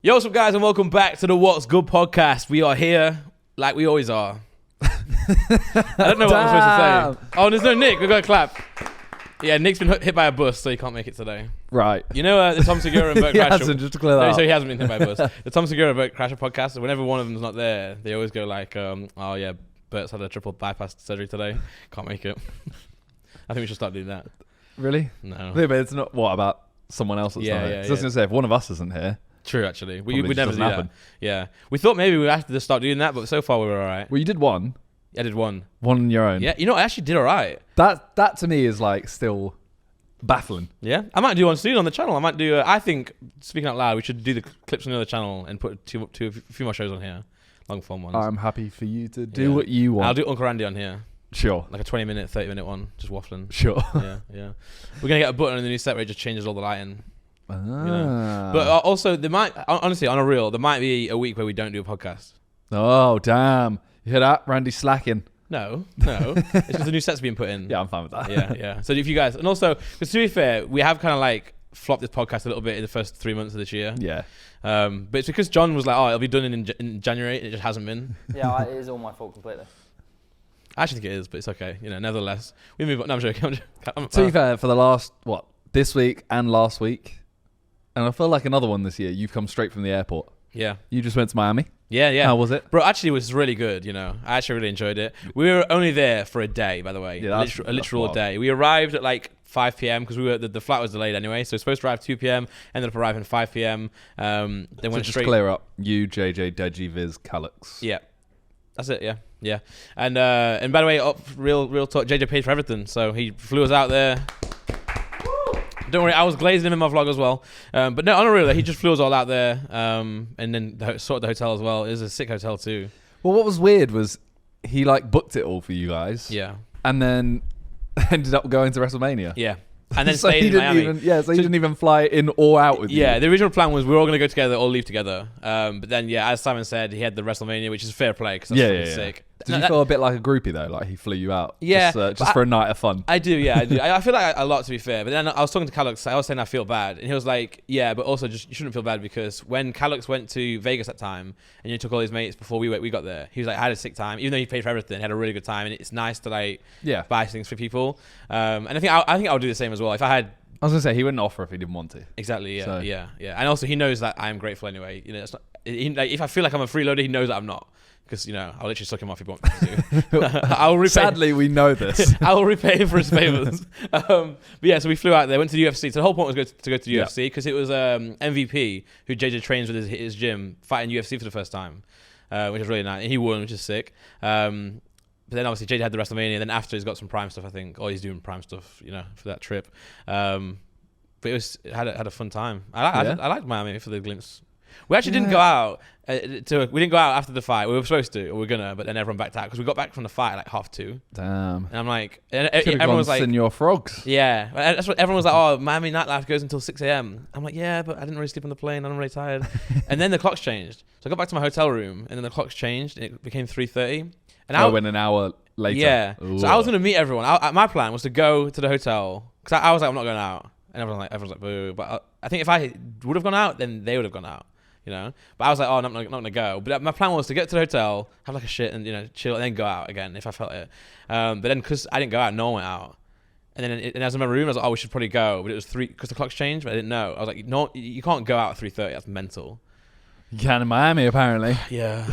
Yo, what's up, guys, and welcome back to the What's Good podcast. We are here like we always are. I don't know what I'm supposed to say. Oh, there's no Nick. We've got to clap. Yeah, Nick's been hit by a bus, so he can't make it today. Right. You know the Tom Segura and Bert He Crasher... hasn't, just to clear that No, up. so he hasn't been hit by a bus. The Tom Segura and Bert Crasher podcast, so whenever one of them's not there, they always go like, oh yeah, Bert's had a triple bypass surgery today. Can't make it. I think we should start doing that. Really? No. Yeah, but it's not... What about someone else that's not here? So I was going to say, if one of us isn't here... True, actually. We just never do doesn't happen. that. Yeah. We thought maybe we have to start doing that, but so far we were all right. Well, you did one. I did one. One on your own. Yeah, you know, I actually did all right. That to me is like still baffling. Yeah, I might do one soon on the channel. I might do. I think, speaking out loud, we should do the clips on the other channel and put a few more shows on here, long form ones. I'm happy for you to do what you want. I'll do Uncle Randy on here, Sure. like a 20-minute, 30-minute one, just waffling. Sure. Yeah. We're gonna get a button in the new set where it just changes all the lighting. Ah. You know? But also, there might, honestly, on a reel, there might be a week where we don't do a podcast. Oh, damn. You hear that? Randy's slacking. No. It's because the new set's being put in. Yeah, I'm fine with that. Yeah. So if you guys, and also, because to be fair, we have kind of like flopped this podcast a little bit in the first 3 months of this year. Yeah. But it's because John was like, oh, it'll be done in January. It just hasn't been. Yeah, it is all my fault completely. I actually think it is, but it's okay. You know, nevertheless, we move on. No, I'm joking. To be fair, for the last, this week and last week, and I feel like another one this year, you've come straight from the airport. Yeah. You just went to Miami. Yeah. How was it? Bro, actually, it was really good, you know. I actually really enjoyed it. We were only there for a day, by the way. Yeah, a literal day. We arrived at like 5 p.m. because the flight was delayed anyway. So we were supposed to arrive 2 p.m. Ended up arriving 5 p.m. Then So went just straight... clear up. You, JJ, Deji, Viz, Calix. Yeah. That's it, yeah. And by the way, real talk, JJ paid for everything. So he flew us out there. Don't worry, I was glazing him in my vlog as well. But no, on a real, he just flew us all out there, and then sorted the hotel as well. It was a sick hotel too. Well, what was weird was he like booked it all for you guys. Yeah. And then ended up going to WrestleMania. Yeah. And then so stayed in Miami. He didn't even fly in or out with you. Yeah, the original plan was we were all going to go together, all leave together. But then, yeah, as Simon said, he had the WrestleMania, which is fair play because that's fucking sick. Did you feel a bit like a groupie though? Like he flew you out? Yeah. Just for a night of fun? I do. I feel like a lot, to be fair. But then I was talking to Calix. I was saying I feel bad. And he was like, yeah, but also just you shouldn't feel bad because when Calix went to Vegas that time and you took all his mates before we got there, he was like, I had a sick time. Even though he paid for everything, he had a really good time. And it's nice to like buy things for people. And I think I would do the same as well. If I had... I was going to say, he wouldn't offer if he didn't want to. Exactly, yeah. And also he knows that I'm grateful anyway. You know, it's not, if I feel like I'm a freeloader, he knows that I'm not. Because, you know, I'll literally suck him off if he wants me to. I'll repay. Sadly, we know this. I will repay him for his favours. But yeah, so we flew out there, went to the UFC. So the whole point was to go to the UFC because it was MVP, who JJ trains with his gym, fighting UFC for the first time, which is really nice. And he won, which is sick. But then obviously JJ had the WrestleMania. Then after he's got some Prime stuff, I think. Or he's doing Prime stuff, you know, for that trip. But it had a fun time. I liked Miami for the glimpse. We actually didn't go out. We didn't go out after the fight. We were supposed to, or we were gonna, but then everyone backed out because we got back from the fight at like 2:30. Damn. And I'm like, everyone was like, Senor Frogs. yeah. That's what everyone was like. Oh, Miami nightlife goes until 6 a.m. I'm like, yeah, but I didn't really sleep on the plane. I'm really tired. And then the clocks changed. So I got back to my hotel room, and then the clocks changed, and it became 3:30. And I went an hour later. Yeah. Ooh. So I was gonna meet everyone. My plan was to go to the hotel because I was like, I'm not going out, and everyone's like, boo. But I think if I would have gone out, then they would have gone out. You know, but I was like, oh, I'm not gonna go. But my plan was to get to the hotel, have like a shit, and you know, chill, and then go out again if I felt it. But then because I didn't go out, no one went out. And then and I was in my room, I was like, oh, we should probably go. But it was 3 because the clocks changed. But I didn't know. I was like, no, you can't go out at 3:30. That's mental. You can in Miami, apparently. Yeah.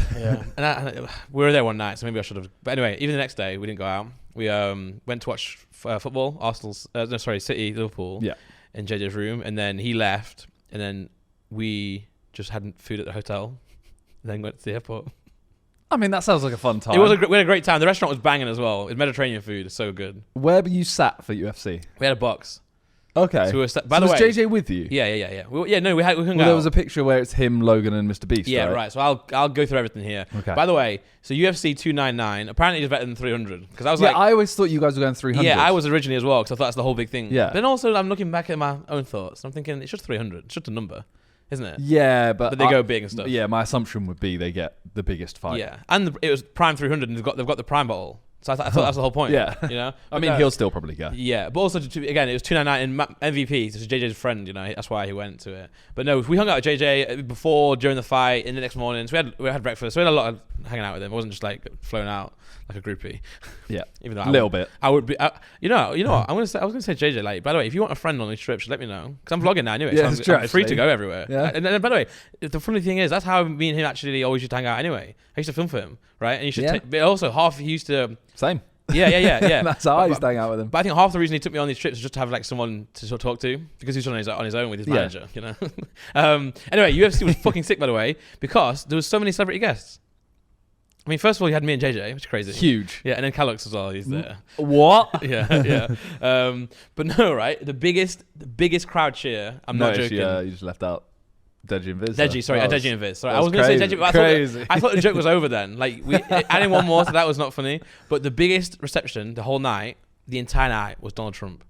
And we were there one night, so maybe I should have. But anyway, even the next day, we didn't go out. We went to watch football. City, Liverpool. Yeah. In JJ's room, and then he left, and then we just had food at the hotel, and then went to the airport. I mean, that sounds like a fun time. We had a great time. The restaurant was banging as well. It was Mediterranean food. It's so good. Where were you sat for UFC? We had a box. Okay. So we were was JJ with you? Yeah. We couldn't go There was a picture where it's him, Logan, and Mr. Beast. Yeah, right. So I'll go through everything here. Okay. By the way, so UFC 299 apparently is better than 300 because I was I always thought you guys were going 300. Yeah, I was originally as well because I thought that's the whole big thing. Yeah. But then also I'm looking back at my own thoughts. I'm thinking it's just 300. It's just a number, isn't it? Yeah, but they go big and stuff. Yeah, my assumption would be they get the biggest fight. Yeah, and it was Prime 300, and they've got the Prime bottle. So I thought that's the whole point. Yeah. You know. I mean, he'll still probably go. Yeah, but also again, it was 299 in MVP. So it's JJ's friend. You know, that's why he went to it. But no, we hung out with JJ before, during the fight, in the next morning. So we had breakfast. So we had a lot of hanging out with him. It wasn't just like flown out like a groupie. Yeah, even though a little bit. I would be. You know what? I was gonna say JJ. Like, by the way, if you want a friend on these trips, let me know because I'm vlogging now anyway. Yeah, so it's true, I'm free to actually. go everywhere. Yeah. And by the way, the funny thing is that's how me and him actually always used to hang out anyway. I used to film for him, right? And you should. But also half he used to. Same. Yeah. That's how I used to hang out with him. But I think half the reason he took me on these trips was just to have like someone to sort of talk to because he was on his own with his manager, you know. Anyway, UFC was fucking sick, by the way, because there was so many celebrity guests. I mean, first of all, you had me and JJ, which is crazy. Huge. Yeah, and then Calux as well. He's there. What? Yeah. But no, right? The biggest crowd cheer. I'm not joking. You just left out Deji and Viz. Deji and Viz. Sorry, I was going going to say Deji, but I thought the joke was over then. Like, adding one more, so that was not funny. But the biggest reception the whole night, the entire night, was Donald Trump.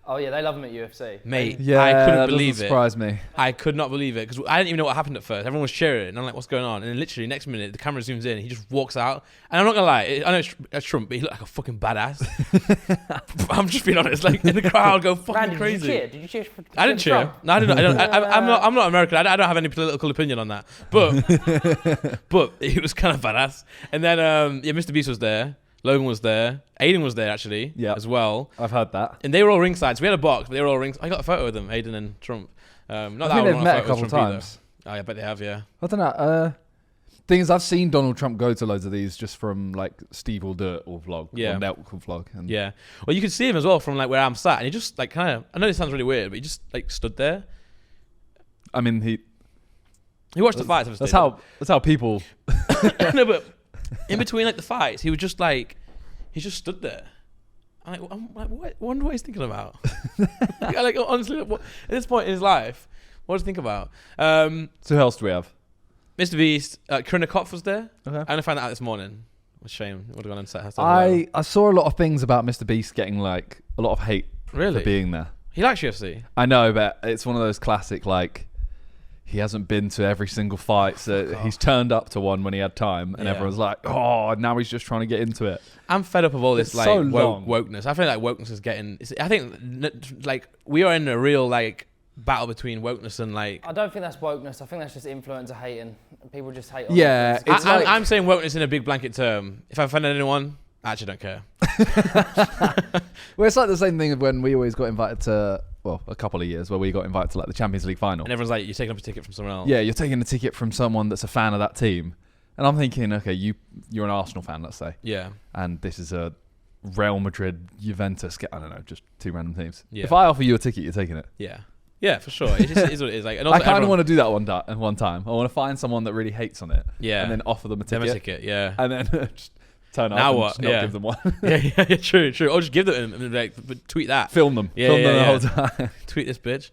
Oh yeah, they love him at UFC. Mate, Yeah, I couldn't that believe doesn't it. surprise me. I could not believe it because I didn't even know what happened at first. Everyone was cheering, and I'm like, "What's going on?" And then literally next minute, the camera zooms in. He just walks out, and I'm not gonna lie. I know it's Trump, but he looked like a fucking badass. I'm just being honest. Like in the crowd, go fucking Randy, crazy. Did you cheer for I didn't cheer. Trump? No, I didn't. I'm not American. I don't have any political opinion on that. But he was kind of badass. And then Mr. Beast was there. Logan was there. Adin was there actually, as well. I've heard that. And they were all ringside. So we had a box, but they were all ringside. I got a photo with them, Adin and Trump. Not I that think I they've want met a photo couple with Trump times. either. Oh, yeah, I bet they have, yeah. I don't know. Thing is, I've seen Donald Trump go to loads of these just from like Steve will do it or vlog, or Nelk will vlog. And Yeah. Well, you could see him as well from like where I'm sat, and he just like kind of. I know this sounds really weird, but he just like stood there. I mean, he watched the fights. That's how people. No, but in between like the fights, he was just like he just stood there. I'm like, what? Wonder what he's thinking about. like honestly, at this point in his life, what does he think about? So who else do we have? Mr. Beast, Karina Kopf was there. Okay. I only found that out this morning. It's a shame. Would have gone and set herself. I saw a lot of things about Mr. Beast getting like a lot of hate Really? for being there. He likes UFC. I know, but it's one of those classic like he hasn't been to every single fight, so he's turned up to one when he had time, and everyone's like, "Oh, now he's just trying to get into it." I'm fed up of all this It's like so long. wokeness. I feel like wokeness is getting. I think like we are in a real like battle between wokeness and like. I don't think that's wokeness. I think that's just influencer hating. People just hate on Yeah, influencers. it's like- I'm saying wokeness in a big blanket term. If I offended anyone, I actually don't care. Well, it's like the same thing of when we always got invited to, well, a couple of years where we got invited to like the Champions League final. And everyone's like, you're taking up a ticket from someone else. Yeah, you're taking a ticket from someone that's a fan of that team, and I'm thinking, okay, you're an Arsenal fan, let's say, Yeah. and this is a Real Madrid, Juventus. I don't know, just two random teams. Yeah. If I offer you a ticket, you're taking it. Yeah. Yeah, for sure. It just is what it is. Like, and I also kind of everyone- want to do that one time. I want to find someone that really hates on it, Yeah. and then offer them a Them ticket, a ticket. Yeah. and then just turn up Now and what? just not Yeah. give them one. yeah. True. Or just give them and like but tweet that. Film them. Yeah, Film them yeah. the whole time. Tweet this bitch.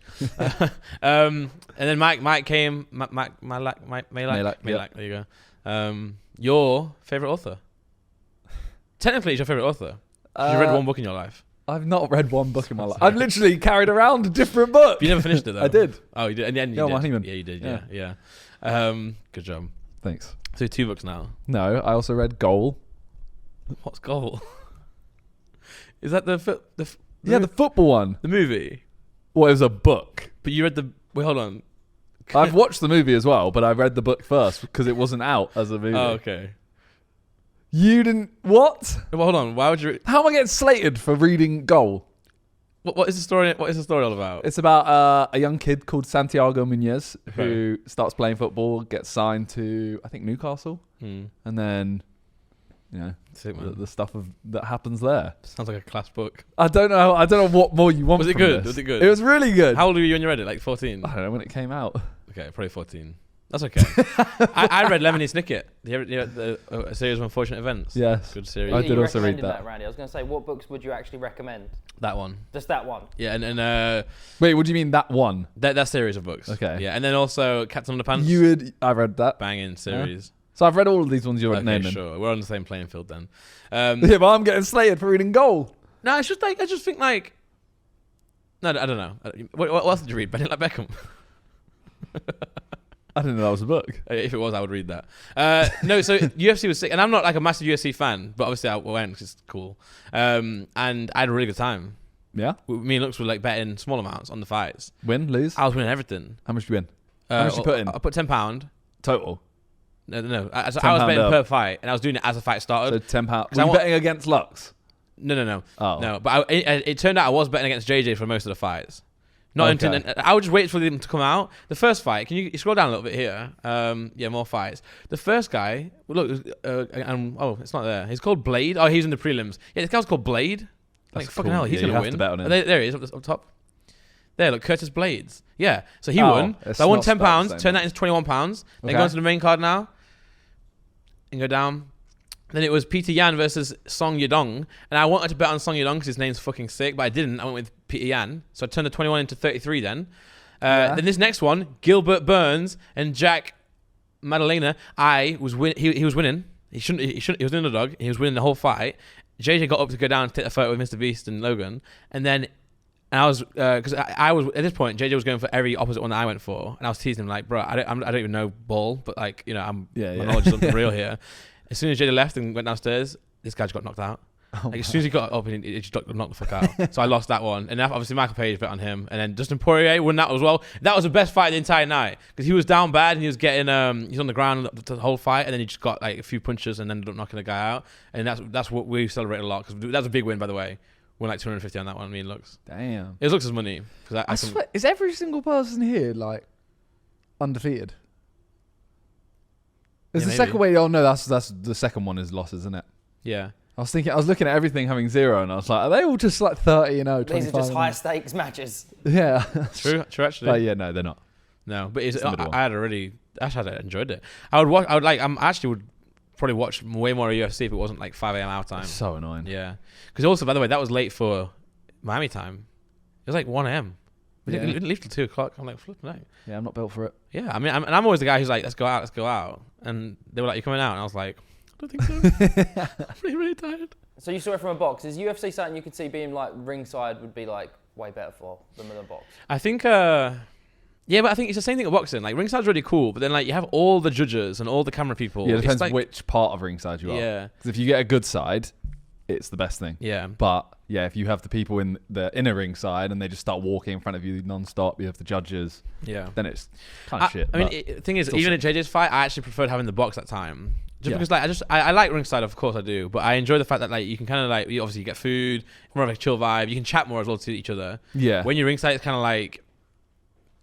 And then Mike came. Malak. Yeah. There you go. Your favorite author? Technically, it's your favorite author. You read one book in your life. I've not read one book in my life. I've literally carried around a different book. But you never finished it though. I did. Oh, you did. And then you Yeah, did. Monument. Yeah, you did. Yeah. Yeah. Good job. Thanks. So 2 books now. No, I also read Goal. What's Goal? Is that the football one. the movie? Well, it was a book. But you read the. Wait, hold on. I've watched the movie as well, but I read the book first because it wasn't out as a movie. Oh, okay. You didn't... What? Well, hold on. Why would you? How am I getting slated for reading Goal? What is the story? What is the story all about? It's about a young kid called Santiago Muñez who starts playing football, gets signed to, I think, Newcastle, and then, you know, Sick, man. the stuff that happens there. Sounds like a class book. I don't know what more you want. Was it from good? this. Was it good? It was really good. How old were you when you read it? Like 14? I don't know when it came out. Okay, probably 14. That's okay. I read Lemony Snicket, a series of unfortunate events. Yes. Good series. I You did also read recommended that. Randy. I was going to say, what books would you actually recommend? That one. Just that one. Yeah, and Wait, what do you mean that one? that series of books. Okay. Yeah, and then also Captain Underpants. I read that. Banging series. So I've read all of these ones you're Okay, naming. sure. We're on the same playing field then. Yeah, but I'm getting slated for reading Goal. No, it's just like I just think like. No, I don't know. What else did you read? Benny like Beckham. I didn't know that was a book. If it was, I would read that. No, so UFC was sick, and I'm not like a massive UFC fan, but obviously I went because it's cool. And I had a really good time. Yeah? Me and Lux were like betting small amounts on the fights. Win, lose? I was winning everything. How much did you win? How much did you put in? I put £10. Total? No. I was betting per fight, and I was doing it as the fight started. So £10. Were you betting against Lux? No. Oh. No, but it turned out I was betting against JJ for most of the fights. Not until I would just wait for them to come out. The first fight, can you scroll down a little bit here? More fights. The first guy, look, it's not there. He's called Blade. Oh, he's in the prelims. Yeah, this guy's called Blade. That's like fucking cool. hell, he's gonna win. To bet on him. There he is up top. There, look, Curtis Blades. Yeah, so he won. So I won £10. Turned that into £21. Then go into the main card now, and go down. Then it was Peter Yan versus Song Yadong. And I wanted to bet on Song Yadong because his name's fucking sick, but I didn't. I went with Peter Yan. So I turned the 21 into 33 then. Then this next one, Gilbert Burns and Jack Madalena. He was winning. He was an underdog. He was winning the whole fight. JJ got up to go down and take a photo with Mr. Beast and Logan. And I was, because I was, at this point, JJ was going for every opposite one that I went for. And I was teasing him like, bro, I don't even know ball, but like, my knowledge is something real here. As soon as JJ left and went downstairs, this guy just got knocked out. As soon as he got up, he just knocked the fuck out. So I lost that one. And obviously Michael Page bet on him. And then Dustin Poirier won that as well. That was the best fight of the entire night. Because he was down bad and he was getting, he's on the ground the whole fight. And then he just got like a few punches and ended up knocking the guy out. And that's what we celebrate a lot. Because that was a big win, by the way. Won like 250 on that one, me and Lux. Damn. It was Lux's money. I swear, is every single person here like undefeated? Is the second way? Oh no, that's the second one is losses, isn't it? Yeah. I was looking at everything having 0, and I was like, are they all just like 30-0? These are just high stakes matches. Yeah, true actually. But yeah, no, they're not. No, but I enjoyed it. I would probably watch way more UFC if it wasn't like 5 a.m. our time. It's so annoying. Yeah, because also, by the way, that was late for Miami time. It was like 1 a.m. We didn't leave till 2 o'clock. I'm like, flipping out. Yeah, I'm not built for it. Yeah, I mean, I'm always the guy who's like, let's go out. And they were like, you coming out? And I was like, I don't think so. I'm really, really tired. So you saw it from a box. Is UFC something you could see being like ringside would be like way better for than with a box? I think, but I think it's the same thing at boxing. Like ringside's really cool, but then like you have all the judges and all the camera people. Yeah, it depends which part of ringside you are. Yeah. Because if you get a good side, it's the best thing. Yeah. But yeah, if you have the people in the inner ringside and they just start walking in front of you non-stop, you have the judges. Yeah. Then it's kind of shit. I mean, the thing is, even at JJ's fight, I actually preferred having the box that time. Because like I like ringside, of course I do, but I enjoy the fact that like you can kind of like you get food, more of a chill vibe. You can chat more as well to each other. Yeah. When you're ringside, it's kind of like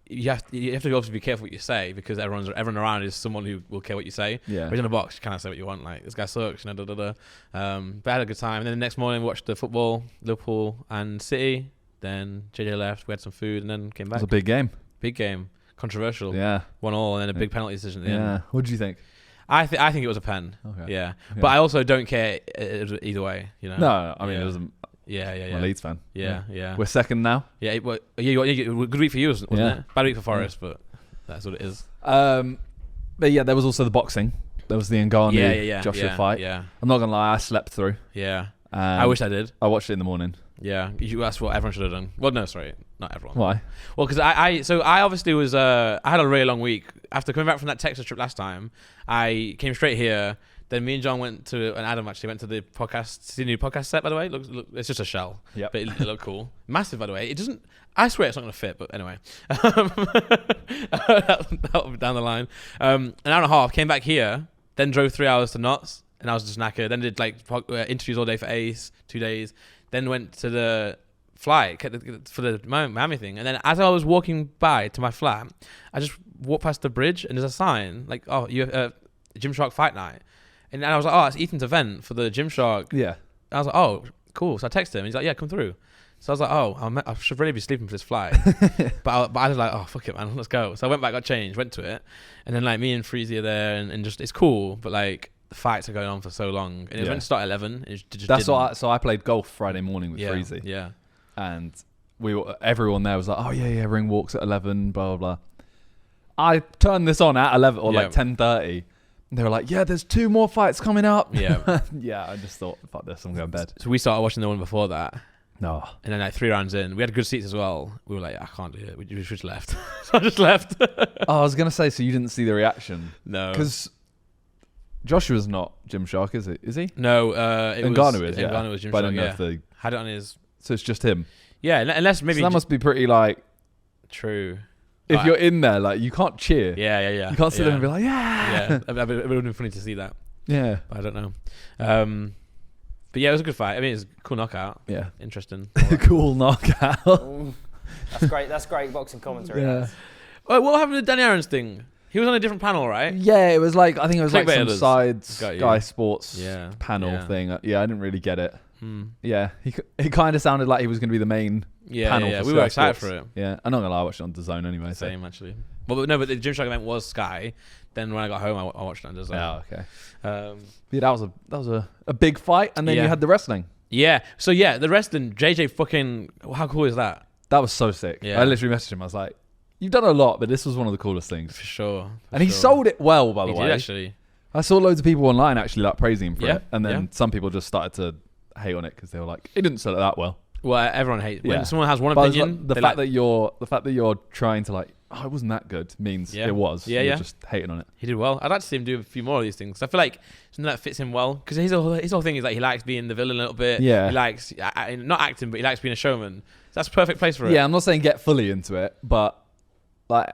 you have to obviously be careful what you say because everyone around is someone who will care what you say. Yeah. But in a box, you kind of say what you want. Like this guy sucks, But I had a good time. And then the next morning, we watched the football, Liverpool and City. Then JJ left. We had some food and then came back. It was a big game. Big game, controversial. Yeah. 1-1 and then a big penalty decision at the end. Yeah. What did you think? I think it was a pen. Okay. Yeah. But I also don't care either way. No, I mean it doesn't. Yeah. I'm a Leeds fan. Yeah. We're second now. Yeah. Good week for you, wasn't it? Bad week for Forest, but that's what it is. But yeah, there was also the boxing. There was the Ngannou Joshua fight. Yeah. I'm not gonna lie, I slept through. Yeah. I wish I did. I watched it in the morning. Yeah, that's what everyone should have done. Well, no, sorry, not everyone. Why? Well, because I obviously was I had a really long week after coming back from that Texas trip last time. I came straight here. Then me and John went to, and Adam actually went to the podcast. See the new podcast set, by the way. Look, it's just a shell. Yeah, but it looked cool, massive, by the way. It doesn't. I swear it's not going to fit, but anyway, that'll be down the line. An hour and a half. Came back here, then drove 3 hours to Knott's, and I was just knackered. Then did like interviews all day for Ace, 2 days. Then went to the flight for the Miami thing. And then as I was walking by to my flat, I just walked past the bridge and there's a sign like, oh, you have Gymshark fight night. And I was like, oh, it's Ethan's event for the Gymshark. Yeah. I was like, oh, cool. So I texted him. He's like, yeah, come through. So I was like, oh, I should really be sleeping for this flight. but I was like, oh, fuck it, man. Let's go. So I went back, got changed, went to it. And then like me and Freezy are there and just, it's cool. But like, the fights are going on for so long, and it was meant to start at 11. So I played golf Friday morning with Freezy. Yeah, and everyone there was like, "Oh yeah, ring walks at 11." Blah blah blah. I turned this on at 11 or like 10:30. They were like, "Yeah, there's 2 more fights coming up." Yeah, yeah. I just thought, "Fuck this, I'm going to bed." So we started watching the one before that, No. And then like 3 rounds in, we had good seats as well. We were like, I can't do it. We just left. So I just left. I was gonna say, so you didn't see the reaction? No, because Joshua's not Gymshark, is it? Is he? no. Ngannou is. Yeah. Ngannou was Gymshark. But I don't know if they had it on his. So it's just him. Yeah, unless maybe. So that must be pretty like. True. If you're in there, like you can't cheer. Yeah. You can't sit there and be like, yeah. Yeah, it would have been funny to see that. Yeah. But I don't know. But yeah, it was a good fight. I mean, it's a cool knockout. Yeah. Interesting. Cool knockout. That's great. That's great boxing commentary. Yeah. What happened to Danny Aaron's thing? He was on a different panel, right? Yeah, it was like, I think it was like some Clickbaiters. Sky Sports panel thing. Yeah, I didn't really get it. Yeah, it kind of sounded like he was going to be the main panel. Yeah, for we Sky were excited Sports. for it. Yeah, I'm not going to lie, I watched it on DAZN anyway. Same, actually. Well, but the Gymshark event was Sky. Then when I got home, I watched it on DAZN. Oh, okay. Yeah, that was a big fight, and then you had the wrestling. Yeah. So yeah, the wrestling, JJ fucking, how cool is that? That was so sick. Yeah. I literally messaged him. I was like, "You've done a lot, but this was one of the coolest things." For sure. And he sold it well, by the way. He did, actually. I saw loads of people online actually like praising him for Yeah, it, and then some people just started to hate on it because they were like, "He didn't sell it that well." Well, everyone hates when Yeah. someone has one But opinion. the fact that you're trying to like, oh, it wasn't that good means it was. Yeah, You're just hating on it. He did well. I'd like to see him do a few more of these things. I feel like something that fits him well because his whole thing is like he likes being the villain a little bit. Yeah. He likes not acting, but he likes being a showman. So that's a perfect place for it. Yeah, I'm not saying get fully into it, but like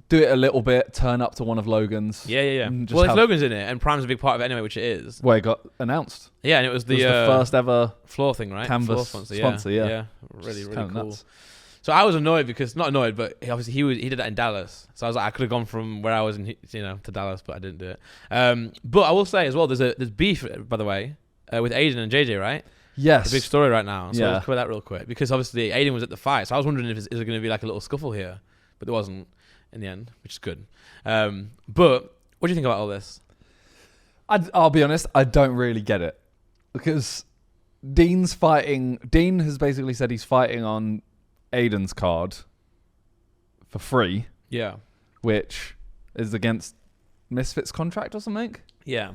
do it a little bit. Turn up to one of Logan's. Yeah. Just Well, if Logan's in it and Prime's a big part of it anyway, which it is. Well, it got announced. Yeah, and it was the first ever floor thing, right? canvas Floor sponsor. Yeah. Really Kinda cool. nuts. So I was annoyed because not annoyed, but obviously he did that in Dallas. So I was like, I could have gone from where I was in to Dallas, but I didn't do it. But I will say as well, there's beef, by the way, with Adin and JJ, right? Yes. It's a big story right now. So Yeah. let's cover that real quick because obviously Adin was at the fight. So I was wondering if is there going to be like a little scuffle here, but there wasn't in the end, which is good. But what do you think about all this? I'll be honest, I don't really get it because Dean has basically said he's fighting on Aiden's card for free. Yeah. Which is against Misfits contract or something. Yeah.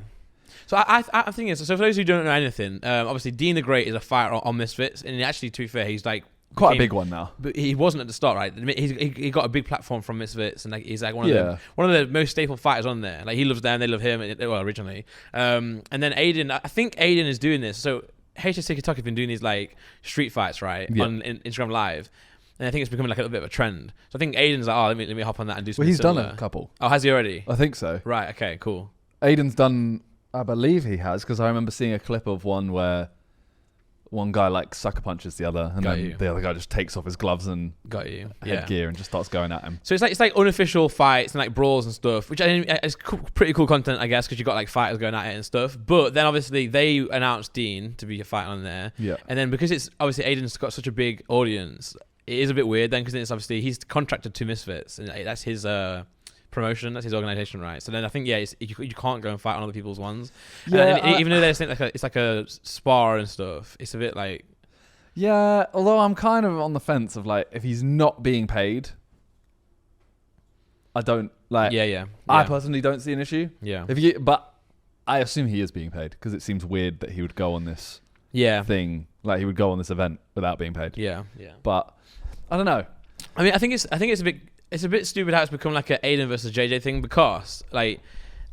So I think it's so for those who don't know anything, obviously Dean the Great is a fighter on Misfits, and actually to be fair, he's like quite a big one now. But he wasn't at the start, right? He got a big platform from Misfits, and like he's like one of the most staple fighters on there. Like he loves them, they love him. Well, originally, and then Adin. I think Adin is doing this. So HSC Kentucky have been doing these like street fights, right, on Instagram Live. And I think it's becoming like a little bit of a trend. So I think Aiden's like, let me hop on that and do something. Well, he's similar. done a couple. Oh, has he already? I think so. Right. Okay. Cool. Aiden's done. I believe he has because I remember seeing a clip of one where one guy like sucker punches the other, and then the other guy just takes off his gloves and headgear and just starts going at him. So it's like unofficial fights and like brawls and stuff, which is pretty cool content, I guess, because you got like fighters going at it and stuff. But then obviously they announced Dean to be a fighter on there, and then because it's obviously Aiden's got such a big audience, it is a bit weird then because it's obviously he's contracted to Misfits and that's his promotion, that's his organization, right? So then I think you can't go and fight on other people's ones. Even though they think it's like a spar and stuff, it's a bit like although I'm kind of on the fence of like if he's not being paid, I don't like. I personally don't see an issue. But I assume he is being paid because it seems weird that he would go on this thing, like he would go on this event without being paid. But I don't know. I mean, I think it's a bit stupid how it's become like an Adin versus JJ thing because like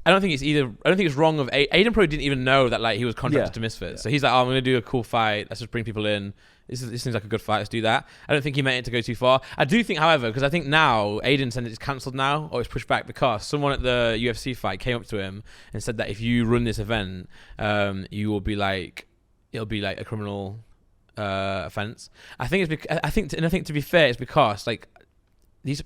I don't think it's wrong of Adin probably didn't even know that like he was contracted to Misfits. So he's like, I'm gonna do a cool fight, let's just bring people in. This seems like a good fight, let's do that. I don't think he meant it to go too far. I do think, however, because I think now Adin said it's cancelled now or it's pushed back because someone at the UFC fight came up to him and said that if you run this event, you will be like it'll be like a criminal offense. I think to be fair, it's because like these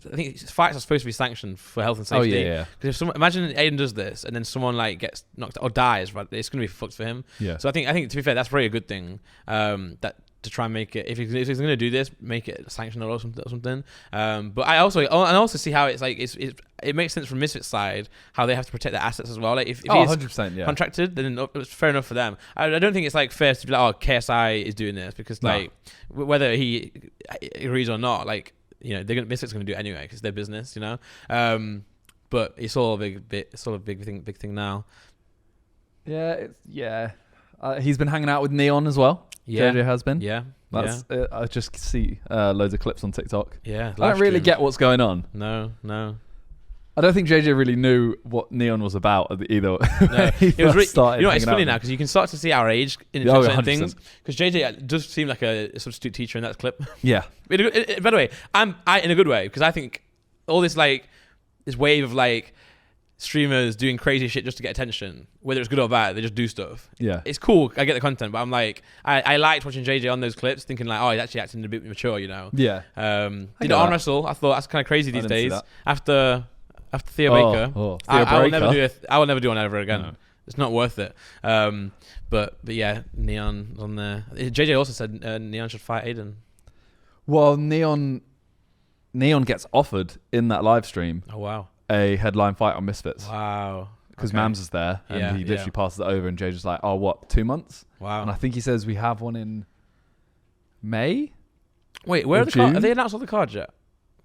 fights are supposed to be sanctioned for health and safety. Because if imagine Adin does this and then someone like gets knocked out or dies, right? It's going to be fucked for him. So I think to be fair, that's probably a good thing. That to try and make it if he's going to do this, make it sanctioned or something. But I also see how it's like it makes sense from Misfits side how they have to protect their assets as well. Like if he's 100%, contracted, then it's fair enough for them. I don't think it's like fair to be like, KSI is doing this because like whether he agrees or not, like. Misfits are going to do it anyway because they're business, but it's all a big thing now. He's been hanging out with Neon as well. JJ has been. I just see loads of clips on TikTok. Yeah, I don't really get what's going on. No. I don't think JJ really knew what Neon was about either. No. It was it's funny now because you can start to see our age in certain things. Because JJ does seem like a substitute teacher in that clip. Yeah. By the way, I in a good way, because I think all this this wave of streamers doing crazy shit just to get attention, whether it's good or bad, they just do stuff. Yeah. It's cool. I get the content, but I'm I liked watching JJ on those clips, thinking he's actually acting a bit mature, Yeah. Did arm wrestle. I thought that's kind of crazy these days. After Theo Baker, I will never do one ever again. No. It's not worth it. But yeah, Neon on there. JJ also said Neon should fight Adin. Well, Neon gets offered in that live stream. Oh wow. A headline fight on Misfits. Wow. Because Mams is there and he literally passes it over and JJ's like, oh, what, 2 months? Wow. And I think he says we have one in May. Wait, where are the cards? Have they announced all the cards yet?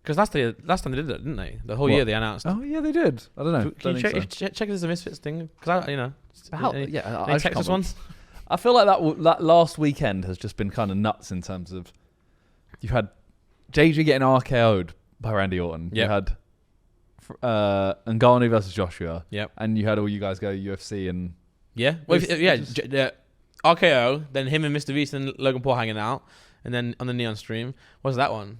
Because last time they did it, didn't they? The whole year they announced. Oh yeah, they did. I don't know. Can you check if there's a Misfits thing? Because any Texas ones. I feel like that last weekend has just been kind of nuts in terms of you had JJ getting RKO'd by Randy Orton. Yep. You had Ngannou versus Joshua. Yep. And you had all you guys go UFC and RKO. Then him and Mr. Beast and Logan Paul hanging out, and then on the Neon stream, what's that one?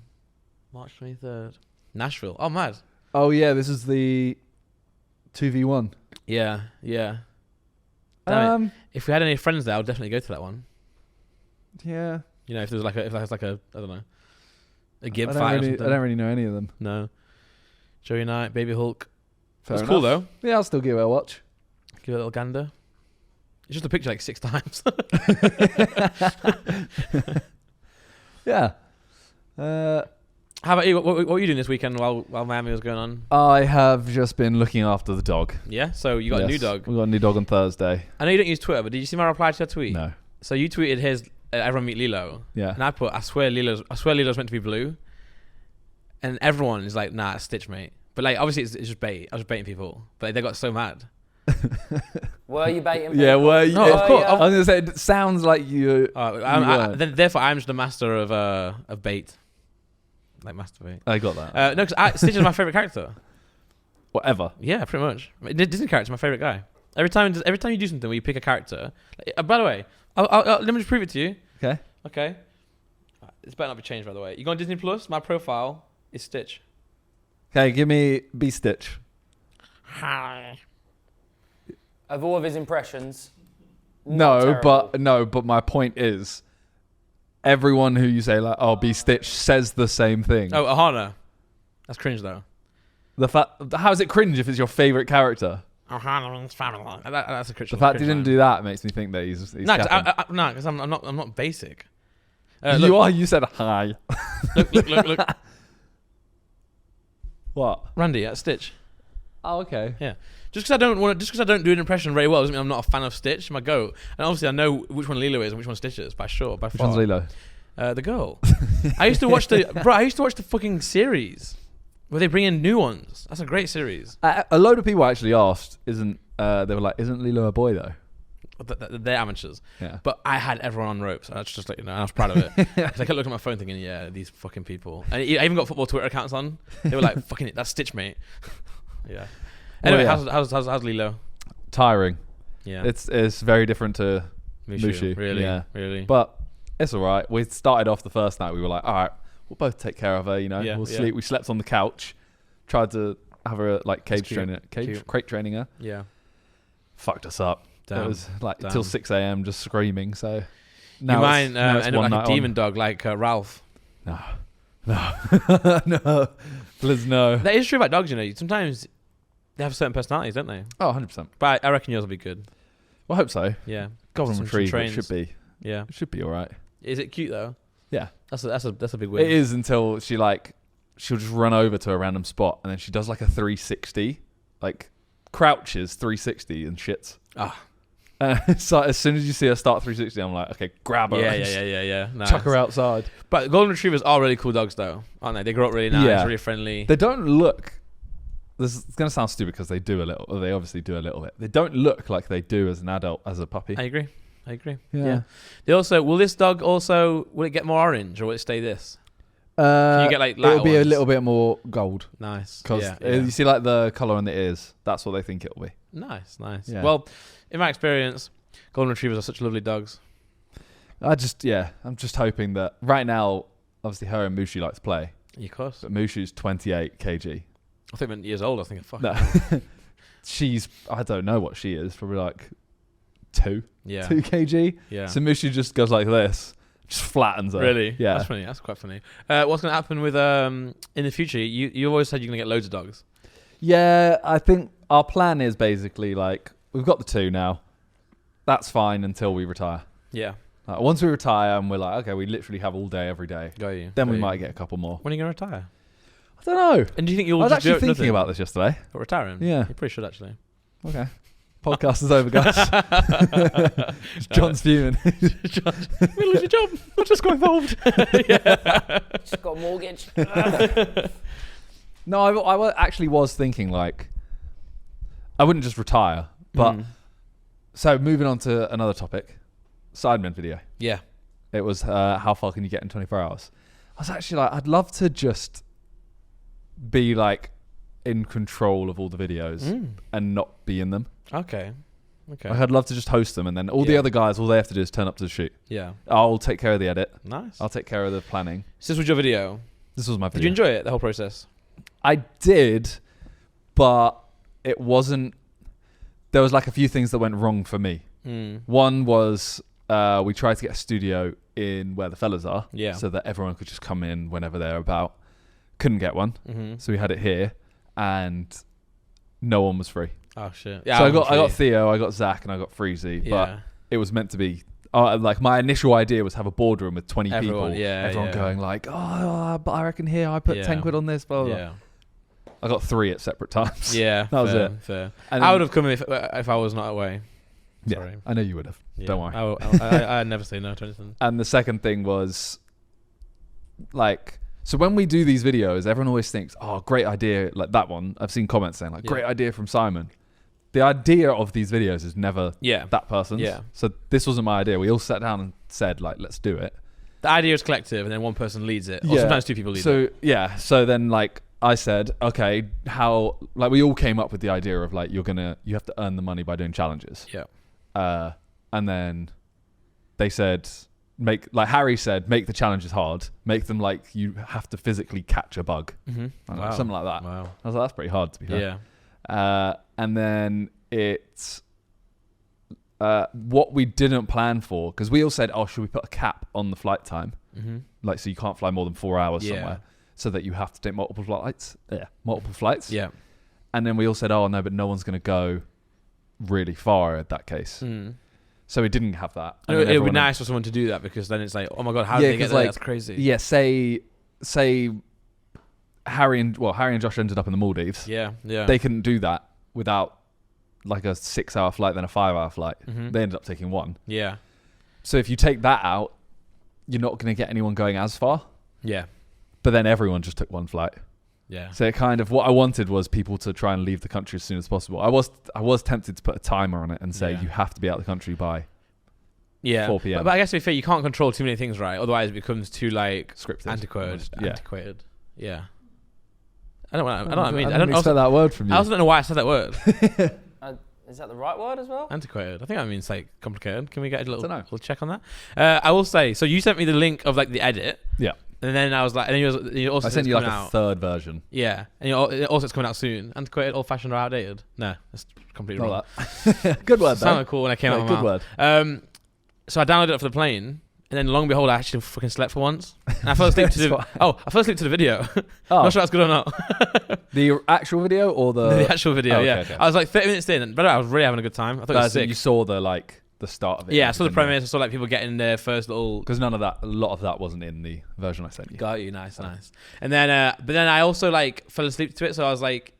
March 23rd. Nashville. Oh, mad. Oh, yeah. This is the 2v1. Yeah. If we had any friends there, I would definitely go to that one. Yeah. If there's like a I don't know, a Gib fight or something. I don't really know any of them. No. Joey Knight, Baby Hulk. Fair That's cool, though. Yeah, I'll still give it a watch. Give it a little gander. It's just a picture 6 times. Yeah. How about you? What were you doing this weekend while Miami was going on? I have just been looking after the dog. Yeah? So you got a new dog? We got a new dog on Thursday. I know you don't use Twitter, but did you see my reply to your tweet? No. So you tweeted his everyone meet Lilo. Yeah. And I put, I swear Lilo's meant to be blue. And everyone is like, nah, it's Stitch, mate. But obviously it's just bait. I was baiting people. But they got so mad. Were you baiting people? Yeah, were you? No, of course. I was going to say, it sounds like you... therefore, I'm just a master of bait. Like masturbate. I got that. No, because Stitch is my favorite character. Whatever. Yeah, pretty much. Disney character is my favorite guy. Every time you do something where you pick a character. By the way, let me just prove it to you. Okay. This better not be changed, by the way. You go on Disney Plus. My profile is Stitch. Okay, give me Be Stitch. Hi. Of all of his impressions. No, but my point is, everyone who you say Be Stitch says the same thing. Oh, Ahana. That's cringe though. How is it cringe if it's your favorite character? Ahana means family. That's a cringe. The fact he didn't do that makes me think that he's because I'm not basic. You said hi. Look. What? Randy at Stitch. Oh, okay. Yeah. Just because I don't do an impression very well doesn't mean I'm not a fan of Stitch. My goat. And obviously I know which one Lilo is and which one Stitch is by far. Which one's Lilo? The girl. I used to watch the fucking series where they bring in new ones. That's a great series. A load of people actually asked, isn't Lilo a boy though? They're amateurs. Yeah. But I had everyone on ropes. I was just and I was proud of it. I kept looking at my phone thinking, yeah, these fucking people. And I even got football Twitter accounts on. They were like, fucking it, that's Stitch, mate. Yeah. Anyway, how's Lilo? Tiring. Yeah. It's very different to Mushu. Really? Yeah. Really? But it's all right. We started off the first night. We were like, all right, we'll both take care of her. Yeah, we'll sleep. We slept on the couch. Tried to have her crate training her. Yeah. Fucked us up. Damn. It was till 6 a.m. just screaming. So now you mind end up like a demon dog like Ralph? No. No. Please no. That is true about dogs. Sometimes they have certain personalities, don't they? Oh, 100%. But I reckon yours will be good. Well, I hope so. Yeah. Golden Retriever should be. Yeah. It should be all right. Is it cute though? Yeah. That's a big win. It is until she'll just run over to a random spot and then she does like a 360, crouches 360 and shits. So as soon as you see her start 360, I'm like, okay, grab her. Yeah. Nice. Chuck her outside. But golden retrievers are really cool dogs though, aren't they? They grow up really nice, really friendly. They don't look... This is going to sound stupid because they do a little... They obviously do a little bit. They don't look like they do as an adult, as a puppy. I agree. I agree. Yeah. They also will it get more orange or will it stay this? Can you get like it'll be a little bit more gold. Nice. Because you see like the colour on the ears, that's what they think it'll be. Nice. Yeah. Well, in my experience, golden retrievers are such lovely dogs. I'm just hoping that right now, obviously her and Mushu like to play. Yeah, of course. But Mushu's 28 kg. I think years old. I think fuck. No. I don't know what she is, probably like 2 kg. Yeah. So Mushu just goes like this, just flattens her. Really? Yeah. That's funny. That's quite funny. What's going to happen with in the future? You always said you're going to get loads of dogs. Yeah, I think our plan is basically like we've got the 2 now. That's fine until we retire. Yeah. Once we retire and we're like, okay, we literally have all day every day. Then we might get a couple more. When are you going to retire? I don't know. And do you think you'll? I was actually thinking about this yesterday. Retiring? Yeah. You probably should actually. Okay. Podcast is over, guys. John's fuming. John, I'm going to lose your job. I'll just go involved. Just got a mortgage. No, I actually was thinking like, I wouldn't just retire, but so moving on to another topic, Sidemen video. Yeah. It was how far can you get in 24 hours? I was actually like, I'd love to just be like in control of all the videos and not be in them. Okay. Like, I'd love to just host them, and then all the other guys, all they have to do is turn up to the shoot. Yeah. I'll take care of the edit. Nice. I'll take care of the planning. So this was your video? This was my video. Did you enjoy it, the whole process? I did, but it wasn't... There was like a few things that went wrong for me. One was we tried to get a studio in where the fellas are, so that everyone could just come in whenever they're about. Couldn't get one, so we had it here, and no one was free. Oh shit! Yeah, so I got Theo, I got Zach, and I got Freezy, but it was meant to be. Like my initial idea was have a boardroom with 20 people, everyone going like, "Oh, but I reckon here I put 10 quid on this." Blah blah. Yeah. I got 3 at separate times. Yeah, that was it. Fair. And I would have come if I was not away. Sorry. Yeah, I know you would have. Yeah. Don't worry. I'd never say no to anything. And the second thing was, like, so when we do these videos, everyone always thinks, "Oh, great idea!" Like that one. I've seen comments saying, "Like, great idea from Simon." The idea of these videos is never that person's. Yeah. So this wasn't my idea. We all sat down and said, like, let's do it. The idea is collective, and then one person leads it. Or sometimes 2 people lead it. So then, like, I said, okay, how... Like, we all came up with the idea of, like, you have to earn the money by doing challenges. Yeah. And then they said, Harry said, make the challenges hard. Make them, like, you have to physically catch a bug. Wow. Something like that. Wow. I was like, that's pretty hard, to be fair. Yeah. And then it's what we didn't plan for, because we all said, oh, should we put a cap on the flight time? Like, so you can't fly more than 4 hours somewhere, so that you have to take multiple flights. Yeah. And then we all said, oh, no, but no one's going to go really far in that case. So we didn't have that. And it would be nice for someone to do that, because then it's like, oh my God, how did they get there? That's crazy. Yeah, say Harry and Josh ended up in the Maldives. Yeah. They couldn't do that without like a 6-hour flight, then a 5-hour flight. They ended up taking 1. Yeah. So if you take that out, you're not going to get anyone going as far. Yeah. But then everyone just took 1 flight. Yeah. So it kind of, what I wanted was people to try and leave the country as soon as possible. I was tempted to put a timer on it and say you have to be out of the country by 4 p.m. But I guess to be fair, you can't control too many things, right? Otherwise it becomes too like scripted, antiquated. Yeah. I don't know what I mean. I don't expect that word from you. I also don't know why I said that word. Is that the right word as well? Antiquated. I think that means like complicated. Can we get a little check on that? I will say. So you sent me the link of like the edit. Yeah. And then I was like, and then you also I sent you like a third version. Yeah, and also it's coming out soon. Antiquated, old-fashioned, or outdated? No, that's completely wrong. Good word. Sounded cool when I came out. Good word. So I downloaded it for the plane. And then, long and behold, I actually fucking slept for once. And I fell asleep to the video. I'm not sure that's good or not. The actual video or the actual video? Okay. I was like 30 minutes in, but I was really having a good time. I thought it was sick. You saw the start of it. Yeah, I saw the premise. I saw like people getting their first little. Because a lot of that wasn't in the version I sent you. Got you, nice. And then, but then I also like fell asleep to it. So I was like,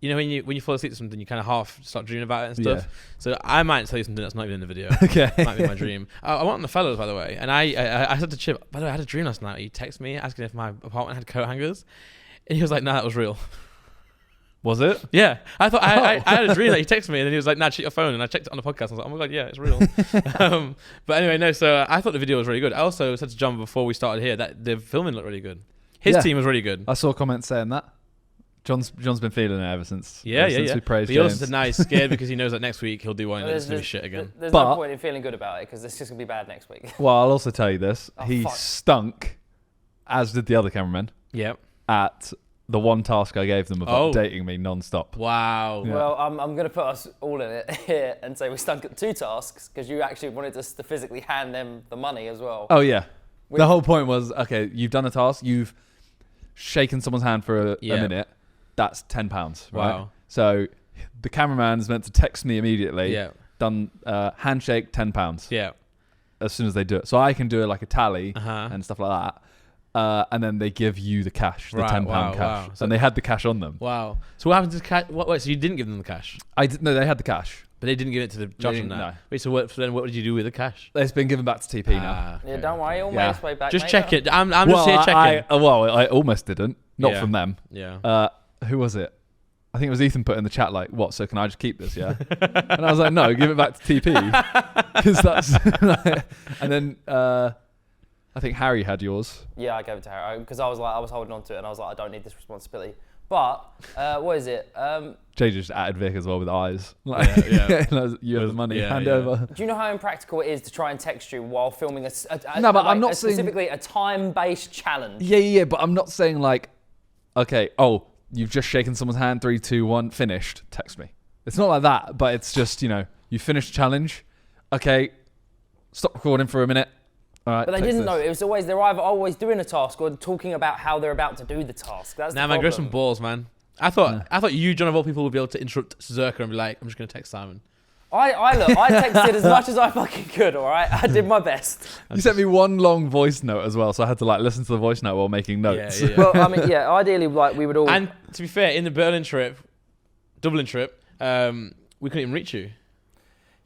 you know, when you fall asleep to something, you kind of half start dreaming about it and stuff. Yeah. So I might tell you something that's not even in the video. Okay. It might be my dream. I went on the fellas, by the way, and I said to Chip, by the way, I had a dream last night. He texted me asking if my apartment had coat hangers, and he was like, "No, that was real." Was it? Yeah. I thought I had a dream that he texted me and then he was like, nah, check your phone. And I checked it on the podcast. I was like, oh my God, yeah, it's real. But anyway, no, so I thought the video was really good. I also said to John before we started here that the filming looked really good. His team was really good. I saw comments saying that. John's been feeling it ever since. Yeah. We praised but he also said now he's scared because he knows that next week he'll do one and it's going to be shit again. There's no point in feeling good about it because it's just going to be bad next week. Well, I'll also tell you this. He stunk, as did the other cameramen. Yep. At the one task I gave them of updating me non-stop. Wow. Yeah. Well, I'm going to put us all in it here and say we stunk at 2 tasks because you actually wanted us to physically hand them the money as well. Oh, yeah. The whole point was, okay, you've done a task, you've shaken someone's hand for a minute, that's £10, right? Wow. So the cameraman's meant to text me immediately, done handshake, £10. Yeah. As soon as they do it. So I can do it like a tally and stuff like that. And then they give you the cash, the £10 cash. Wow. So, and they had the cash on them. Wow. So what happened to the cash? Wait, so you didn't give them the cash? No, they had the cash. But they didn't give it to the Josh and that? No. Wait, so what did you do with the cash? It's been given back to TP now. Yeah, don't worry, it'll make its way back. Just check it. I'm just here checking. I almost didn't. Not from them. Yeah. Who was it? I think it was Ethan put in the chat like, what, so can I just keep this, yeah? And I was like, no, give it back to TP. Because that's... and then... I think Harry had yours. Yeah, I gave it to Harry because I was holding on to it and I was like, I don't need this responsibility. But what is it? Jay just added Vic as well with eyes. Like, you have the money, hand over. Do you know how impractical it is to try and text you while filming I'm not saying specifically a time-based challenge? Yeah, but I'm not saying like, okay, you've just shaken someone's hand, 3, 2, 1, finished. Text me. It's not like that, but it's just you finished the challenge. Okay, stop recording for a minute. Right, but they didn't know. It was always they're either always doing a task or talking about how they're about to do the task. That's the problem. Man, grow some balls, man. I thought you, John, of all people, would be able to interrupt Zerka and be like, I'm just going to text Simon. I texted as much as I fucking could, all right? I did my best. You sent me one long voice note as well, so I had to listen to the voice note while making notes. Yeah. Well, I mean, ideally, we would all... And to be fair, in the Dublin trip, we couldn't even reach you.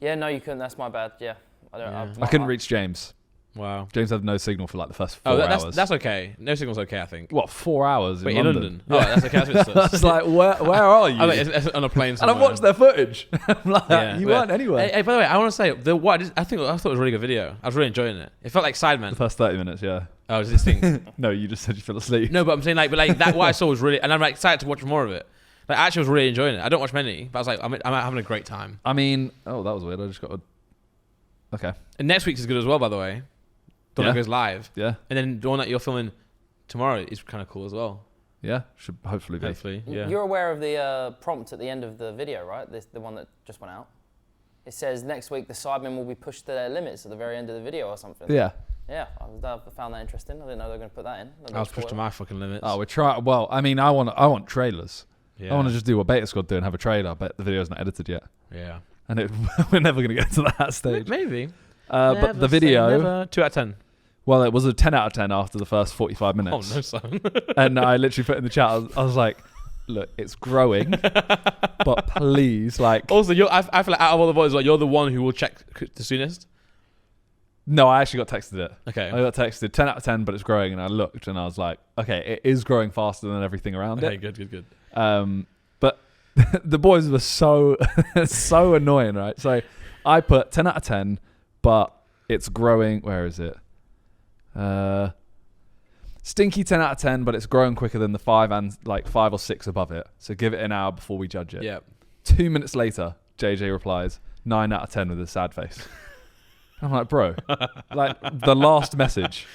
Yeah, no, you couldn't. That's my bad. Yeah. I couldn't reach James. Wow. James had no signal for the first 4 hours. That's okay. No signal's okay, I think. What, 4 hours in London? Oh, that's okay. That's I was like, where are you? It's on a plane somewhere. And I've watched their footage. I'm like, you weren't anywhere. Hey, by the way, I want to say, I thought it was a really good video. I was really enjoying it. It felt like Sidemen. The first 30 minutes, yeah. Oh, was this thing? No, you just said you fell asleep. No, but I'm saying that what I saw was really, and I'm excited to watch more of it. I actually was really enjoying it. I don't watch many, but I was like, I'm having a great time. I mean, that was weird. I just got Okay. And next week's is good as well, by the way. The one that goes live. Yeah. And then the one that you're filming tomorrow is kind of cool as well. Yeah, should hopefully be. Hopefully, yeah. You're aware of the prompt at the end of the video, right? The one that just went out. It says next week the Sidemen will be pushed to their limits at the very end of the video or something. Yeah. Yeah, I found that interesting. I didn't know they were going to put that in. I was pushed to my fucking limits. Oh, we're trying. Well, I mean, I want trailers. Yeah. I want to just do what Beta Squad do and have a trailer, but the video's not edited yet. Yeah. And we're never going to get to that stage. Maybe. But the video... 2 out of 10. Well, it was a 10 out of 10 after the first 45 minutes. Oh, no, son. And I literally put in the chat, I was like, look, it's growing, but please, Also, I feel like out of all the boys, you're the one who will check the soonest. No, I actually got texted it. Okay. I got texted 10 out of 10, but it's growing, and I looked, and I was like, okay, it is growing faster than everything around it. Okay, good. But the boys were so annoying, right? So I put 10 out of 10, but it's growing. Where is it? Stinky 10 out of 10, but it's growing quicker than the 5 and 5 or 6 above it. So give it an hour before we judge it. Yeah. 2 minutes later, JJ replies 9 out of 10 with a sad face. I'm like, bro, the last message.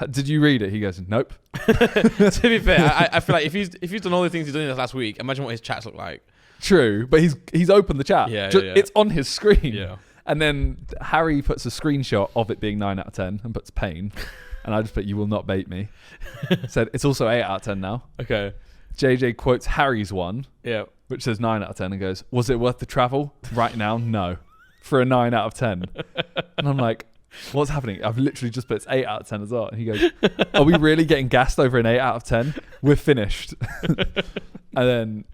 Did you read it? He goes, nope. To be fair, I feel like if he's done all the things he's done this last week, imagine what his chats look like. True, but he's opened the chat. Yeah. It's on his screen. Yeah. And then Harry puts a screenshot of it being 9 out of 10 and puts pain. And I just put, you will not bait me. Said, it's also 8 out of 10 now. Okay. JJ quotes Harry's one, which says 9 out of 10 and goes, was it worth the travel? Right now, no. For a 9 out of 10. And I'm like, what's happening? I've literally just put 8 out of 10 as well. And he goes, are we really getting gassed over an 8 out of 10? We're finished. And then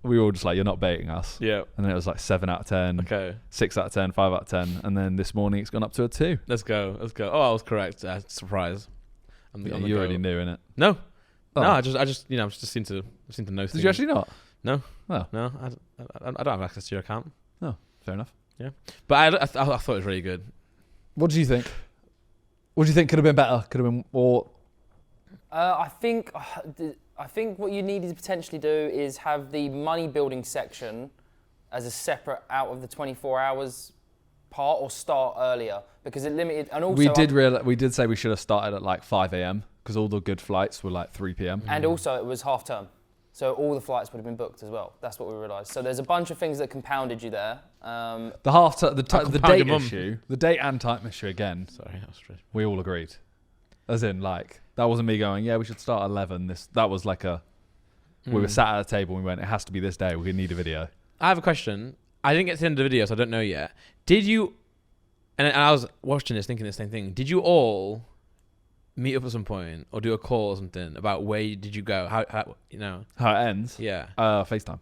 we were all just like, you're not baiting us. Yeah. And then it was 7 out of 10. Okay. 6 out of 10, 5 out of 10. And then this morning it's gone up to a 2. Let's go. Oh, I was correct. Surprise. You already knew, innit? No. Oh. No, I just seem to know. Did you actually not? No. Oh. No, I don't have access to your account. Oh, fair enough. Yeah. But I thought it was really good. What do you think? What do you think could have been better? Could have been more... I think what you need to potentially do is have the money building section as a separate out of the 24 hours part, or start earlier, because it limited. And also we did say we should have started at like 5 a.m. because all the good flights were like 3 p.m. And also it was half term, so all the flights would have been booked as well. That's what we realised. So there's a bunch of things that compounded you there. The date and time issue again. Sorry, that was true. We all agreed, as in like that wasn't me going, yeah, we should start at 11. That was like we were sat at a table and we went, it has to be this day. We need a video. I have a question. I didn't get to the end of the video, so I don't know yet. Did you? And I was watching this, thinking the same thing. Did you all meet up at some point or do a call or something about where did you go? How how it ends? Yeah. FaceTime.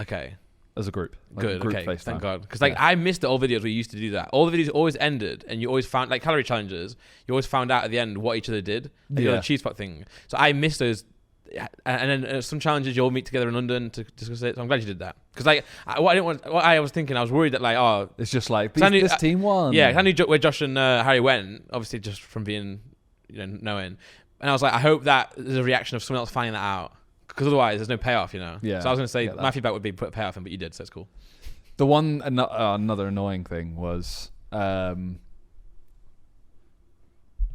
Okay. As a group. Good. Group okay. FaceTime. Thank God. Because I missed the old videos where you used to do that. All the videos always ended, and you always found like calorie challenges. You always found out at the end what each other did. Like the cheese pot thing. So I missed those. And then some challenges you all meet together in London to discuss it. So I'm glad you did that. Because what I was thinking, I was worried that like, it's just like this team won. Yeah, I knew where Josh and Harry went, obviously just from being, knowing. And I was like, I hope that there's a reaction of someone else finding that out, because otherwise there's no payoff, Yeah. So I was going to say my feedback would be put a payoff in, but you did, so it's cool. The one another annoying thing was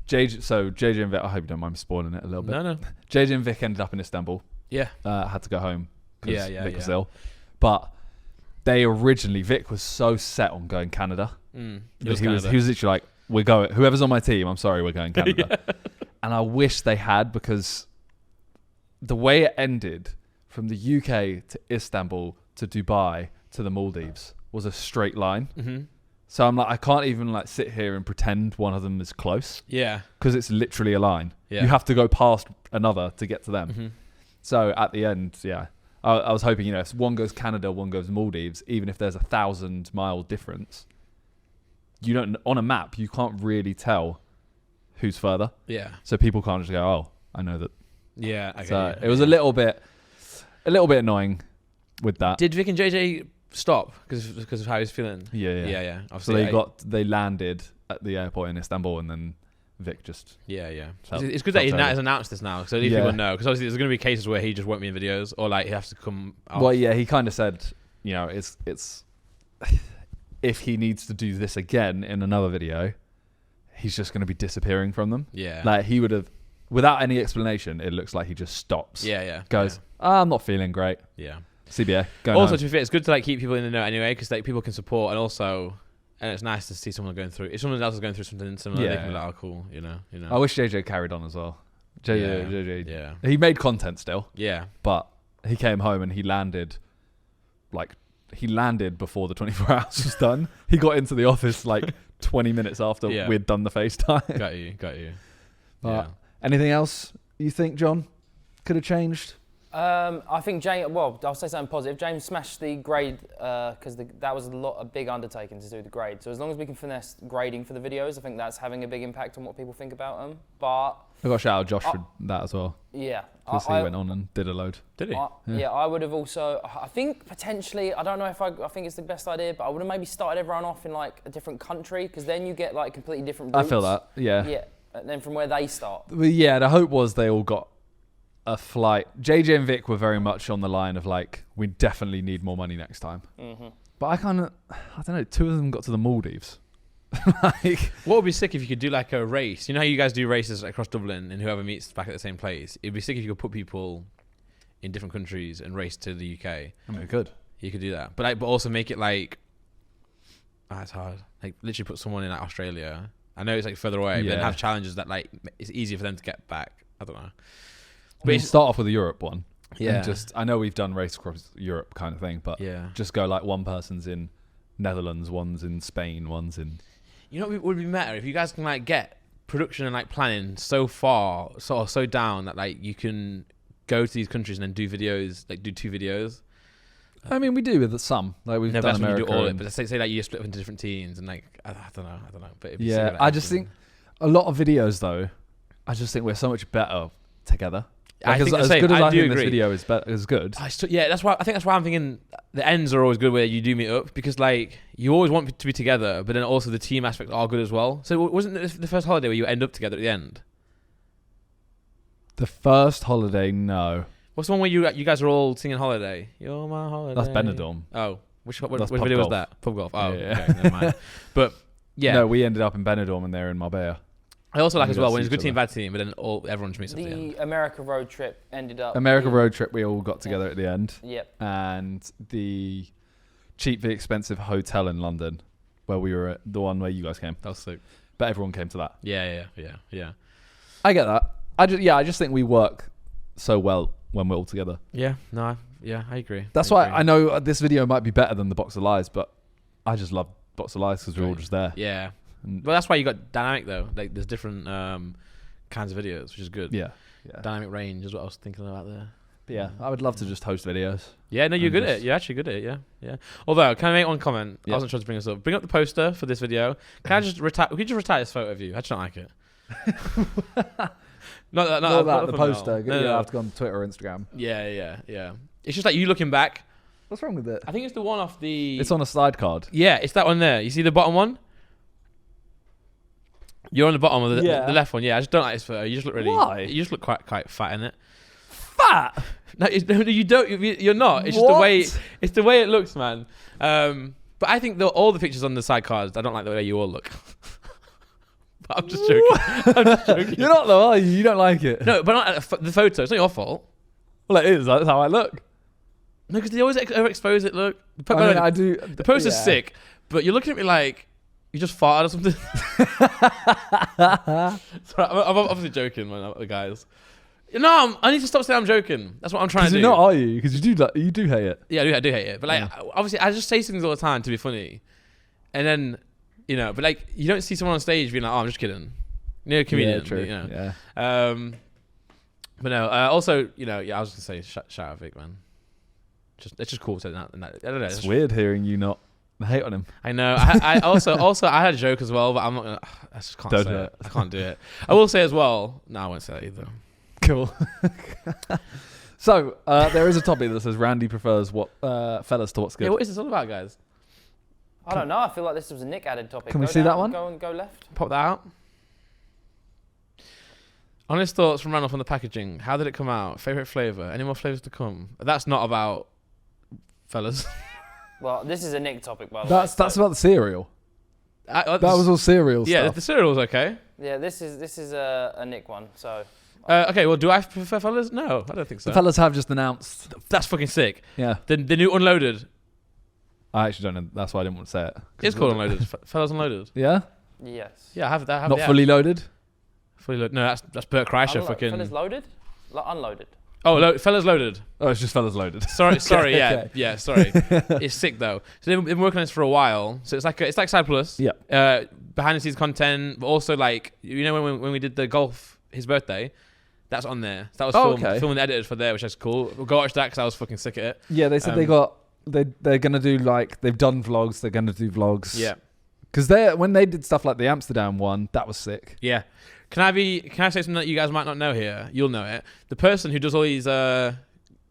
JJ and Vic, I hope you don't mind me spoiling it a little bit. No. JJ and Vic ended up in Istanbul. Yeah. Had to go home because Vic was ill. But Vic was so set on going Canada. He was literally like, we're going, whoever's on my team, I'm sorry, we're going Canada. And I wish they had, because the way it ended from the UK to Istanbul to Dubai to the Maldives was a straight line. Mm-hmm. So I'm like, I can't even like sit here and pretend one of them is close. Yeah. Because it's literally a line. Yeah. You have to go past another to get to them. Mm-hmm. So at the end, I was hoping, if one goes Canada, one goes Maldives, even if there's 1,000-mile difference, on a map, you can't really tell who's further. Yeah. So people can't just go, oh, I know that. Yeah. Okay, so it was a little bit annoying with that. Did Vic and JJ stop because of how he was feeling? Yeah. Obviously, so they landed at the airport in Istanbul, and then Vic just it's good that he has announced this now, so at least people know, because obviously there's going to be cases where he just won't be in videos, or like he has to come off. Well, yeah, he kind of said, it's if he needs to do this again in another video, he's just going to be disappearing from them. Yeah, like he would have, without any explanation, it looks like he just stops. Goes, I'm not feeling great. Yeah. CBA. Also, to be fair, it's good to like keep people in the know anyway, because like people can support, and it's nice to see someone going through. If someone else is going through something similar, they can be like, "Oh, cool," you know. I wish JJ carried on as well. JJ, he made content still. Yeah, but he came home and he landed before the 24 hours was done. He got into the office like 20 minutes after we'd done the FaceTime. Got you. Anything else you think, John, could have changed? I think James. Well, I'll say something positive. James smashed the grade because that was a big undertaking to do the grade. So as long as we can finesse grading for the videos, I think that's having a big impact on what people think about them. But I got to shout out Josh for that as well. Yeah, because he went on and did a load. Did he? Yeah, I would have also. I think potentially. I don't know if I think it's the best idea, but I would have maybe started everyone off in like a different country, because then you get like completely different routes. I feel that. Yeah. Yeah, and then from where they start. But yeah, the hope was they all got a flight. JJ and Vic were very much on the line of like, we definitely need more money next time. Mm-hmm. But I don't know, two of them got to the Maldives. What would be sick if you could do like a race? You know how you guys do races across Dublin and whoever meets back at the same place? It'd be sick if you could put people in different countries and race to the UK. I mean, we could. You could do that. But also make it like, it's hard. Like literally put someone in like Australia. I know it's like further away, but then have challenges that like, it's easier for them to get back. I don't know. But start off with the Europe one. Yeah. And I know we've done race across Europe kind of thing, but just go like one person's in Netherlands, one's in Spain, one's in... You know what would be better? If you guys can like get production and like planning so far, so down that like you can go to these countries and then do videos, like do 2 videos. I mean, we do with some. Like we've done America. You do all it, but say like you split up into different teams and like, I don't know. But I just think a lot of videos though, I just think we're so much better together. Like as good as I think this video is good. Yeah, that's why I think I'm thinking the ends are always good where you do meet up, because like you always want to be together, but then also the team aspects are good as well. So wasn't it the first holiday where you end up together at the end? The first holiday, no. What's the one where you guys are all singing Holiday? You're my holiday. That's Benidorm. Oh, which video was that? Pub golf. Oh, yeah. Okay, never mind. But yeah, no, we ended up in Benidorm and they're in Marbella. I also like as well when it's a good team, bad team, but then everyone just meets up at the end. The America road trip ended up. Road trip, we all got together at the end. Yep. And the cheaply expensive hotel in London, where we were at, the one where you guys came. That was sick. But everyone came to that. Yeah. I get that. I just think we work so well when we're all together. Yeah. No. I agree. That's why I know this video might be better than the Box of Lies, but I just love Box of Lies because we're all just there. Yeah. Well, that's why you got dynamic though. Like there's different kinds of videos, which is good. Yeah. Dynamic range is what I was thinking about there. But yeah, I would love to just host videos. Yeah, no, you're good at it. You're actually good at it. Yeah. Although, can I make one comment? I wasn't sure to bring this up. Bring up the poster for this video. Can I just retire? We can just retire this photo of you. I just don't like it. not that the poster. No. I have to go on Twitter or Instagram. Yeah. It's just like you looking back. What's wrong with it? I think it's the one off the. It's on a slide card. Yeah, it's that one there. You see the bottom one? You're on the bottom of the left one. Yeah, I just don't like this photo. You just look really. Why? You just look quite fat in it. Fat? No, you don't. You're not. It's just the way. It's the way it looks, man. But I think all the pictures on the side cards, I don't like the way you all look. But I'm just joking. You're not though, are you? You don't like it. No, but not the photo. It's not your fault. Well, it is. That's how I look. No, because they always overexpose it. Look, I do. The poster's sick, but you're looking at me like you just farted or something. Sorry, I'm obviously joking, man, guys. No, I need to stop saying I'm joking. That's what I'm trying to do. You're not, are you? Because you do hate it. Yeah, I do hate it. But like, obviously, I just say things all the time to be funny, and then but like, you don't see someone on stage being like, "Oh, I'm just kidding." You're a comedian. Yeah, true. Yeah. But no. Also, I was gonna say, shout out Vic, man. It's just cool saying that. I don't know. It's weird hearing you not hate on him. I know. I also I had a joke as well, but I'm not gonna. I just can't say it. I can't do it. I will say as well. No, I won't say that either. Cool. So there is a topic that says Randy prefers fellas to what's good. Yeah, what is this all about, guys? I don't know. I feel like this was a Nick added topic. Can we see that one? Go left. Pop that out. Honest thoughts from Randolph on the packaging. How did it come out? Favorite flavor? Any more flavors to come? That's not about fellas. Well, this is a Nick topic, by the way. That's about the cereal. That was all cereal stuff. Yeah, the cereal's okay. Yeah, this is a Nick one. So. Okay, well, do I prefer fellas? No, I don't think so. The fellas have just announced. That's fucking sick. Yeah. The new Unloaded. I actually don't know. That's why I didn't want to say it. It's called Unloaded. Fellas Unloaded. Yeah? Yes. Yeah, I have that. Not fully loaded? Fully loaded. No, that's Bert Kreischer. Fucking. Fellas Loaded? Unloaded. Oh, Fellas Loaded. Oh, it's just Fellas Loaded. Sorry, yeah. Okay. Yeah, sorry. It's sick, though. So they've been working on this for a while. So it's like Side Plus. Yeah. Behind the scenes content, but also like, when we did the golf, his birthday, that's on there. So that was filmed and edited for there, which is cool. We'll go watch that because I was fucking sick at it. Yeah, they said they're gonna do they've done vlogs. They're gonna do vlogs. Yeah, because when they did stuff like the Amsterdam one, that was sick. Yeah. Can I say something that you guys might not know here? You'll know it. The person who does all these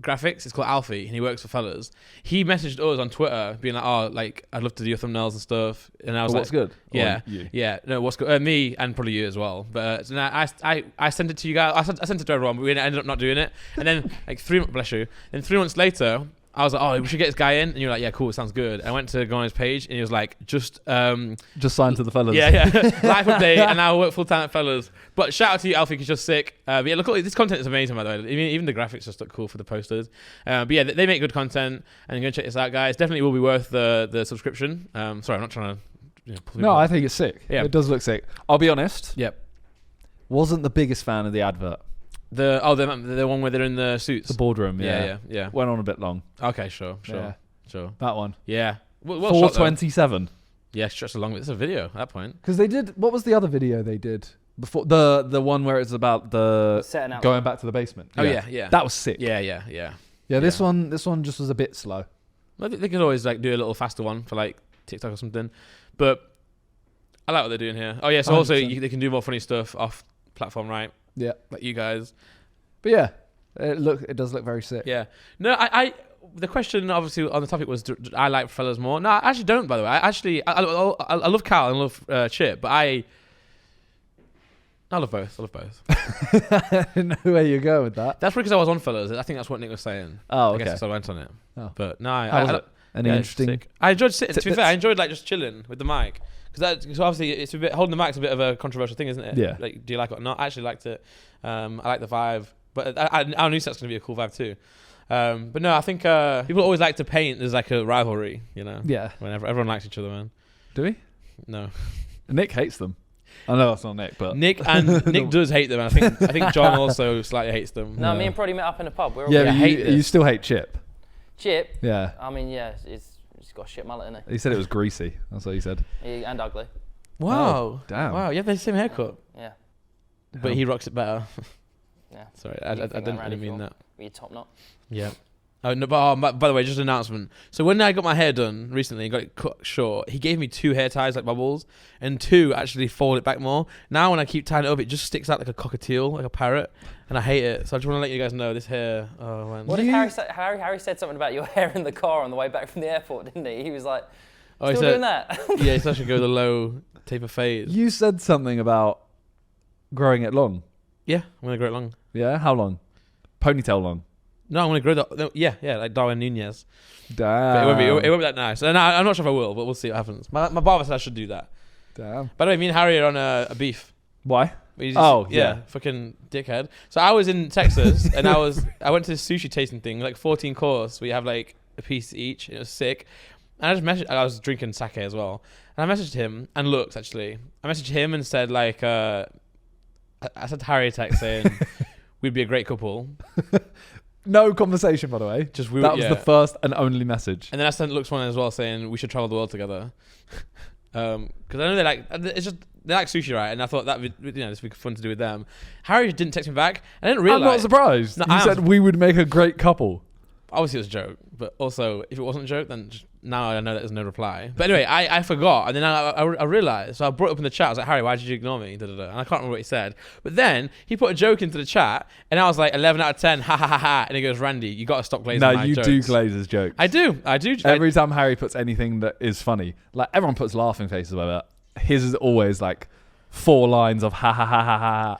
graphics is called Alfie, and he works for Fellas. He messaged us on Twitter, being like, "Oh, like I'd love to do your thumbnails and stuff." And I was what's good? Yeah, yeah. No, what's good? Me and probably you as well. But so I sent it to you guys. I sent it to everyone, but we ended up not doing it. And then like 3 months later, I was like, "Oh, we should get this guy in." And you were like, "Yeah, cool, it sounds good." I went to go on his page, and he was like, "Just sign to the Fellas." Yeah. Life update, and now I work full time at Fellas. But shout out to you, Alfie, because you're sick. But yeah, look, this content is amazing, by the way. Even the graphics just look cool for the posters. But yeah, they make good content, and go check this out, guys. Definitely will be worth the subscription. Sorry, I'm not trying to. No, I think it's sick. Yeah, it does look sick. I'll be honest. Yep. Wasn't the biggest fan of the advert. The one where they're in the suits. The boardroom, yeah. Went on a bit long. Okay, sure. That one. Yeah. 4:27. Yeah, stretched along. It's a video at that point. Because they did. What was the other video they did before? The one where it's about going back to the basement. Oh yeah. That was sick. Yeah. Yeah. This one just was a bit slow. I think they could always like do a little faster one for like TikTok or something. But I like what they're doing here. Oh yeah. So 100%. Also they can do more funny stuff off platform, right? Yeah, like you guys. But yeah, It does look very sick. Yeah. No, I the question obviously on the topic was, do I like fellas more? No, I actually don't. By the way, I love Cal and I love Chip, but I love both. I don't know where you go with that. That's because I was on fellas. I think that's what Nick was saying. Oh, okay. I guess so I went on it. Oh. But no, How was it? Any interesting? Sick. I enjoyed sitting. To be fair, I enjoyed like just chilling with the mic because obviously it's a bit holding the mic's a bit of a controversial thing, isn't it? Yeah. Like, do you like it or not? I actually liked it. I like the vibe, but I knew that's going to be a cool vibe too. But no, I think people always like to paint as like a rivalry, you know? Yeah. Whenever everyone likes each other, man. Do we? No. Nick hates them. I know that's not Nick, but Nick does hate them. And I think John also slightly hates them. No, me and Proddy met up in a pub. You still hate Chip. Chip? Yeah. I mean, yeah, he's got a shit mullet, isn't he? He said it was greasy. That's what he said. And ugly. Wow. Oh, damn. Wow, you have the same haircut. Yeah. But he rocks it better. Yeah. Sorry, I didn't mean that. With your top knot. Yeah. Oh no! But by the way, just an announcement. So when I got my hair done recently and got it cut short, he gave me 2 hair ties like bubbles, and 2 actually fold it back more. Now when I keep tying it up, it just sticks out like a cockatiel, like a parrot, and I hate it. So I just want to let you guys know this hair. What did Harry say? Harry said something about your hair in the car on the way back from the airport, didn't he? He was like, "Still doing that?" Yeah, he's actually go the low taper fade. You said something about growing it long. Yeah, I'm gonna grow it long. Yeah, how long? Ponytail long. No, I'm gonna grow that. No, yeah, like Darwin Nunez. Damn. But it won't be that nice. And I'm not sure if I will, but we'll see what happens. My barber said I should do that. Damn. By the way, me and Harry are on a beef. Why? Yeah, fucking dickhead. So I was in Texas and I went to this sushi tasting thing, like 14 course. We have like a piece each. And it was sick. And I was drinking sake as well. And I messaged him and looked actually. I messaged him and said like, I said to Harry a text saying we'd be a great couple. No conversation, by the way. That was the first and only message. And then I sent Lux one as well, saying we should travel the world together. Because I know they like sushi, right? And I thought this would be fun to do with them. Harry didn't text me back. I didn't realize. I'm not surprised. No, you said we would make a great couple. Obviously, it was a joke, but also if it wasn't a joke, then now I know that there's no reply. But anyway, I forgot, and then I realized. So I brought it up in the chat. I was like, Harry, why did you ignore me? And I can't remember what he said. But then he put a joke into the chat, and I was like, 11 out of 10, ha ha ha ha. And he goes, Randy, you got to stop glazing my jokes. No, you do glaze his jokes. I do. Every time Harry puts anything that is funny, like everyone puts laughing faces about it. His is always like 4 lines of ha ha ha ha ha,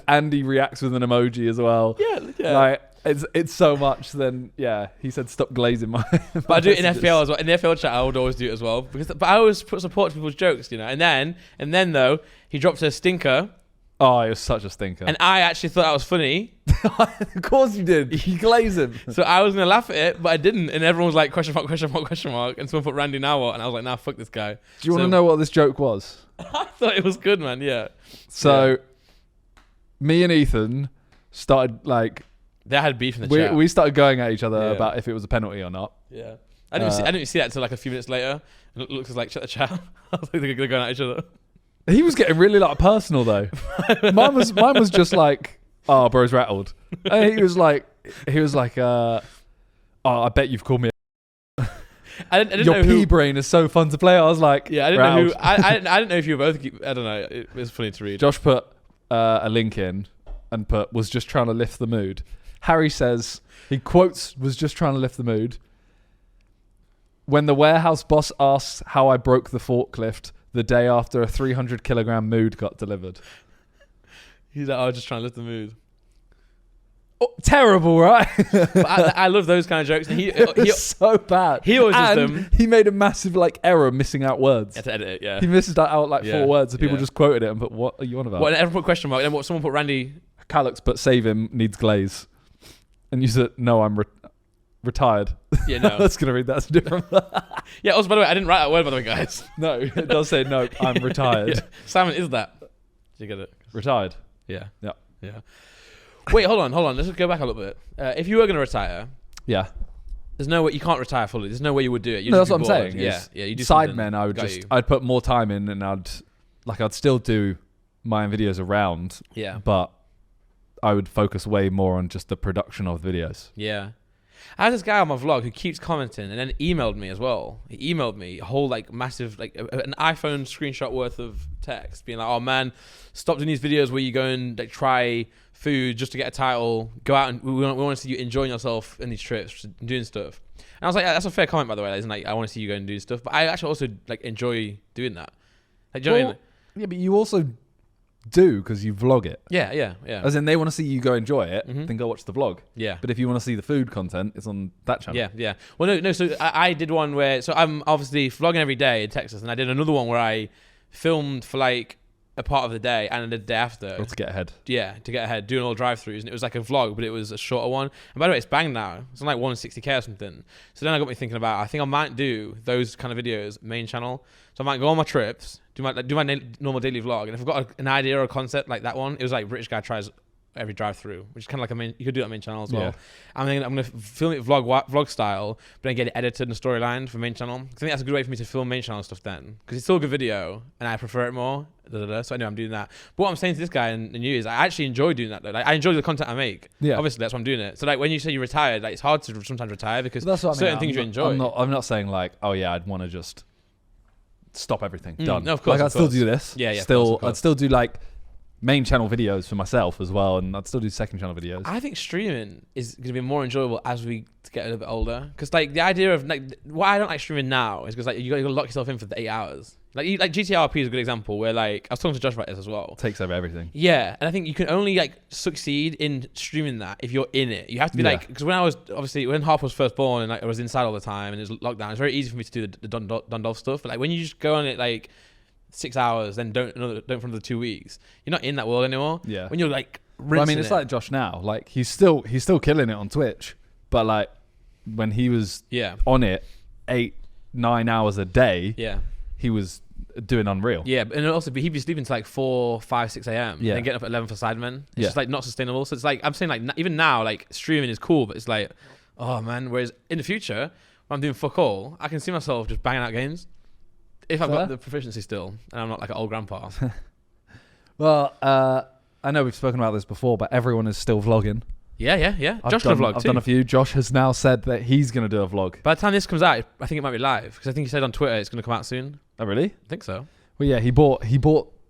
and he reacts with an emoji as well. Yeah. Like it's so much. Then he said stop glazing my. But I do it in FPL as well. In the FPL chat, I would always do it as well but I always support people's jokes, And then though he dropped a stinker. Oh, it was such a stinker. And I actually thought that was funny. Of course you did. You glaze him. So I was gonna laugh at it, but I didn't. And everyone was like, question mark. And someone put Randy now what? And I was like, nah, fuck this guy. Do you want to know what this joke was? I thought it was good, man. Yeah. So, me and Ethan started like. They had beef in the chat. We started going at each other about if it was a penalty or not. Yeah. I didn't even see that until like a few minutes later. And it looks like check the chat. I was like they're going at each other. He was getting really like personal though. mine was just like, oh, bro's rattled. And he was like, oh, I bet you've called me. I didn't Your know pea brain is so fun to play. I was like, yeah, I didn't know who. I didn't know if you were both. I don't know. It was funny to read. Josh put a link in and was just trying to lift the mood. Harry says he quotes was just trying to lift the mood. When the warehouse boss asks how I broke the forklift the day after a 300-kilogram mood got delivered. He's like, I was just trying to lift the mood. Oh, terrible, right? But I love those kind of jokes. And he so bad. He always does them. He made a massive error missing out words. You had to edit it, yeah. He misses out 4 words, so people just quoted it and put, "What are you on about?" Well, and everyone put question mark. And then someone put Randy. Calix put save him needs glaze, and you said no, I'm retired. Yeah, no. That's gonna read that as different. Yeah. Also, by the way, I didn't write that word, by the way, guys. No, it does say no. I'm retired. Yeah. Simon, is that? Did you get it? Retired. Yeah. Yeah. Yeah. Wait, hold on. Let's go back a little bit. If you were going to retire, there's no way you can't retire fully. There's no way you would do it. No, that's what I'm saying. Yeah, you do Sidemen. I'd put more time in, and I'd still do my own videos around. Yeah, but I would focus way more on just the production of videos. Yeah. I had this guy on my vlog who keeps commenting and then emailed me as well. He emailed me a whole like massive like an iPhone screenshot worth of text being like, "Oh man, stop doing these videos where you go and like try food just to get a title. Go out and we want to see you enjoying yourself in these trips, doing stuff." And I was like, "That's a fair comment, by the way. Isn't like I want to see you go and do stuff, but I actually also like enjoy doing that." Like, do you know what I mean? Yeah, but you also do because you vlog it. Yeah. As in, they want to see you go enjoy it, then go watch the vlog. Yeah. But if you want to see the food content, it's on that channel. Yeah. Well, no. So I did one where, so I'm obviously vlogging every day in Texas, and I did another one where I filmed for like a part of the day and the day after. Or to get ahead. Yeah, to get ahead, doing all drive-throughs, and it was like a vlog, but it was a shorter one. And by the way, it's banged now. It's on like 160k or something. So then I got me thinking about, I think I might do those kind of videos main channel. So I might go on my trips, do my normal daily vlog, and if I've got an idea or a concept like that one, it was like British guy tries every drive-through, which is kind of like a main. You could do that main channel as well. Yeah. I'm gonna film it vlog style, but then get it edited and storylined for main channel. I think that's a good way for me to film main channel stuff then, because it's still a good video, and I prefer it more. So I know I'm doing that. But what I'm saying to this guy and you is, I actually enjoy doing that though. Like I enjoy the content I make. Yeah. Obviously, that's why I'm doing it. So like when you say you're retired, like it's hard to sometimes retire because that's what certain things you enjoy. I'm not saying like, oh yeah, I'd want to just stop everything. Done. No, of course. Like I'd still do this. Yeah. Still, I'd still do like main channel videos for myself as well, and I'd still do second channel videos. I think streaming is going to be more enjoyable as we get a little bit older, because like the idea of like why I don't like streaming now is because like you got to lock yourself in for the 8 hours. Like GTRP is a good example where like I was talking to Josh about this as well. Takes over everything. Yeah, and I think you can only like succeed in streaming that if you're in it. You have to be like, because when Harp was first born and like I was inside all the time and it was lockdown, it's very easy for me to do the Dundalf stuff. But like when you just go on it like 6 hours, then don't for another 2 weeks, you're not in that world anymore. Yeah. When you're like well, I mean, it's like Josh now. Like he's still killing it on Twitch, but like when he was on it 8-9 hours a day, he was doing unreal. Yeah, and also he'd be sleeping to like 4, 5, 6 a.m. and then getting up at 11 for Sidemen. It's just like not sustainable. So it's like I'm saying like even now like streaming is cool, but it's like, oh man. Whereas in the future when I'm doing fuck all, I can see myself just banging out games if I've got the proficiency still and I'm not like an old grandpa. Well, I know we've spoken about this before, but everyone is still vlogging. Yeah. Josh did a vlog too. I've done a few. Josh has now said that he's going to do a vlog. By the time this comes out, I think it might be live, because I think he said on Twitter it's going to come out soon. Oh, really? I think so. Well, yeah, he bought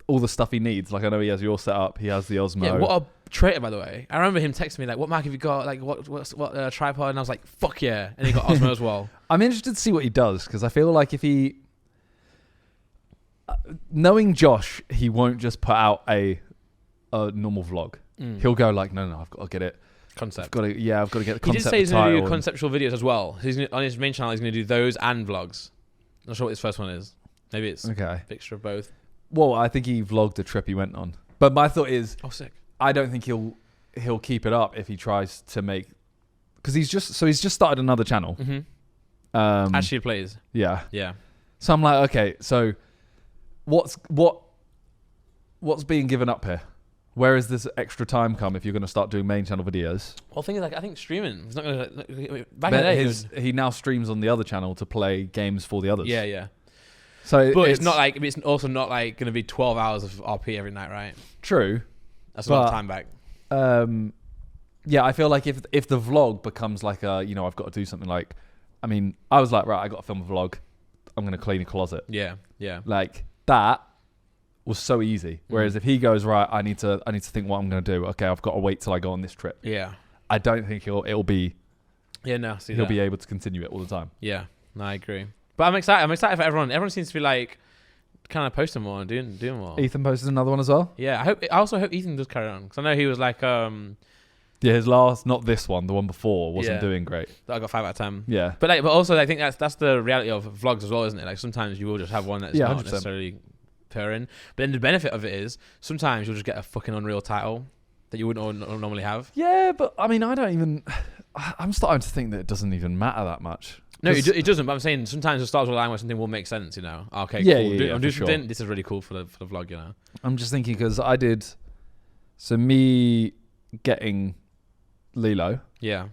all the stuff he needs. Like I know he has your setup. He has the Osmo. Yeah, what a traitor, by the way. I remember him texting me like, "What mic have you got? Like, what tripod?" And I was like, "Fuck yeah!" And he got Osmo as well. I'm interested to see what he does, because I feel like if he, knowing Josh, he won't just put out a normal vlog. He'll go like, no, I've got to get it. Concept. I've got to get the concept. He did say he's going to do conceptual videos as well. So on his main channel, he's going to do those and vlogs. Not sure what his first one is. Maybe it's a mixture of both. Well, I think he vlogged a trip he went on. But my thought is, sick. I don't think he'll keep it up if he tries to make, because he's just started another channel. Mm-hmm. Actually plays. Yeah. Yeah. So I'm like, okay, so what's being given up here? Where is this extra time come if you're going to start doing main channel videos? Well, the thing is, like, I think streaming is not going to. Back in the day, he now streams on the other channel to play games for the others. Yeah. So, but it's not like it's also not like going to be 12 hours of RP every night, right? True. That's a lot of time back. Yeah, I feel like if the vlog becomes like I've got to do something like, I mean, I was like, right, I got to film a vlog. I'm going to clean a closet. Yeah. Like that was so easy. Whereas if he goes, right, I need to think what I'm going to do. Okay, I've got to wait till I go on this trip. Yeah. I don't think it'll be. Yeah, no. He'll be able to continue it all the time. Yeah, no, I agree. But I'm excited. I'm excited for everyone. Everyone seems to be like kind of posting more and doing more. Ethan posted another one as well. Yeah, I also hope Ethan does carry on, because I know he was like yeah, his last, not this one, the one before wasn't doing great. I got 5 out of 10. Yeah, but also I think that's the reality of vlogs as well, isn't it? Like sometimes you will just have one that's not 100%. Necessarily purring. But then the benefit of it is sometimes you'll just get a fucking unreal title that you wouldn't normally have. Yeah, but I mean, I'm starting to think that it doesn't even matter that much. No, it doesn't. But I'm saying sometimes the stars will align where something will make sense. You know? Okay, yeah, cool. Yeah, I'm doing something. Sure. This is really cool for the vlog. You know? I'm just thinking because I did. So me getting Lilo. Yeah.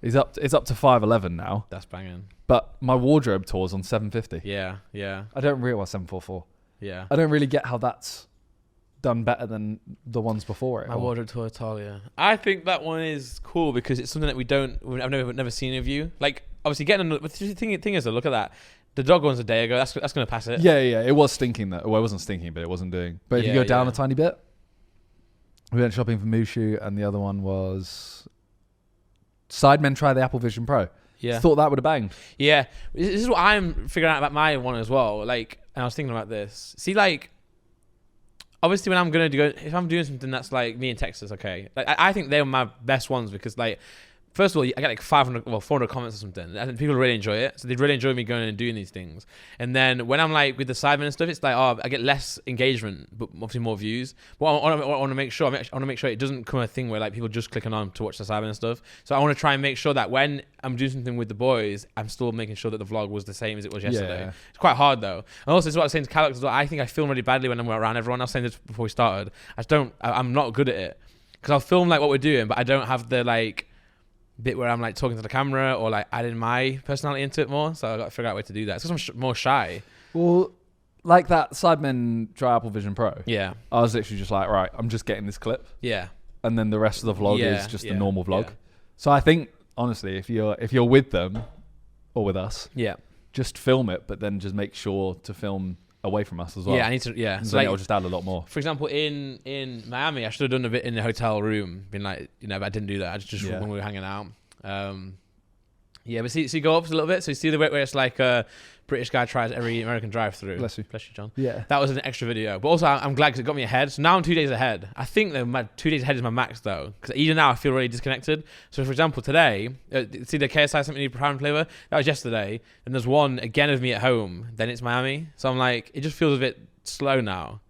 It's up to 511 now. That's banging. But my wardrobe tour's on 750. Yeah. I don't realize 744. Yeah. I don't really get how that's done better than the ones before it? My wardrobe tour, Talia. I think that one is cool because it's something that I've never seen of you. Like, obviously, the thing is, though, look at that. The dog one's a day ago. That's going to pass it. Yeah. It was stinking though. Well, it wasn't stinking, but it wasn't doing. But if you go down a tiny bit, we went shopping for Mushu, and the other one was Sidemen try the Apple Vision Pro. Yeah. Thought that would have banged. Yeah. This is what I'm figuring out about my one as well. Like, and I was thinking about this. See, like, obviously, when I'm going to go, if I'm doing something that's like me in Texas, okay. Like, I think they're my best ones because, like, first of all, I get like 400 comments or something. And people really enjoy it. So they really enjoy me going and doing these things. And then when I'm like with the Sidemen and stuff, it's like, I get less engagement, but obviously more views. But I want to make sure, it doesn't become a thing where like people just clicking on to watch the Sidemen and stuff. So I want to try and make sure that when I'm doing something with the boys, I'm still making sure that the vlog was the same as it was yesterday. Yeah. It's quite hard though. And also, this is what I was saying to Calix as well. I think I film really badly when I'm around everyone. I was saying this before we started. I'm not good at it. Because I'll film like what we're doing, but I don't have the like bit where I'm like talking to the camera or like adding my personality into it more. So I got to figure out a way to do that. It's because I'm more shy. Well, like that Sidemen try Apple Vision Pro. Yeah. I was literally just like, right, I'm just getting this clip. Yeah. And then the rest of the vlog is just a normal vlog. Yeah. So I think honestly, if you're with them or with us, just film it, but then just make sure to film away from us as well. Yeah, I need to. Yeah, so like, I'll just add a lot more. For example, in Miami, I should have done a bit in the hotel room, been like, but I didn't do that. I just when we were hanging out. But see, go up a little bit. So you see the bit where it's like a British guy tries every American drive-through. Bless you, John. Yeah, that was an extra video. But also, I'm glad because it got me ahead. So now I'm 2 days ahead. I think that my 2 days ahead is my max though, because even now I feel really disconnected. So for example, today, see the KSI sent me the Prime flavor. That was yesterday. And there's one again of me at home. Then it's Miami. So I'm like, it just feels a bit slow now.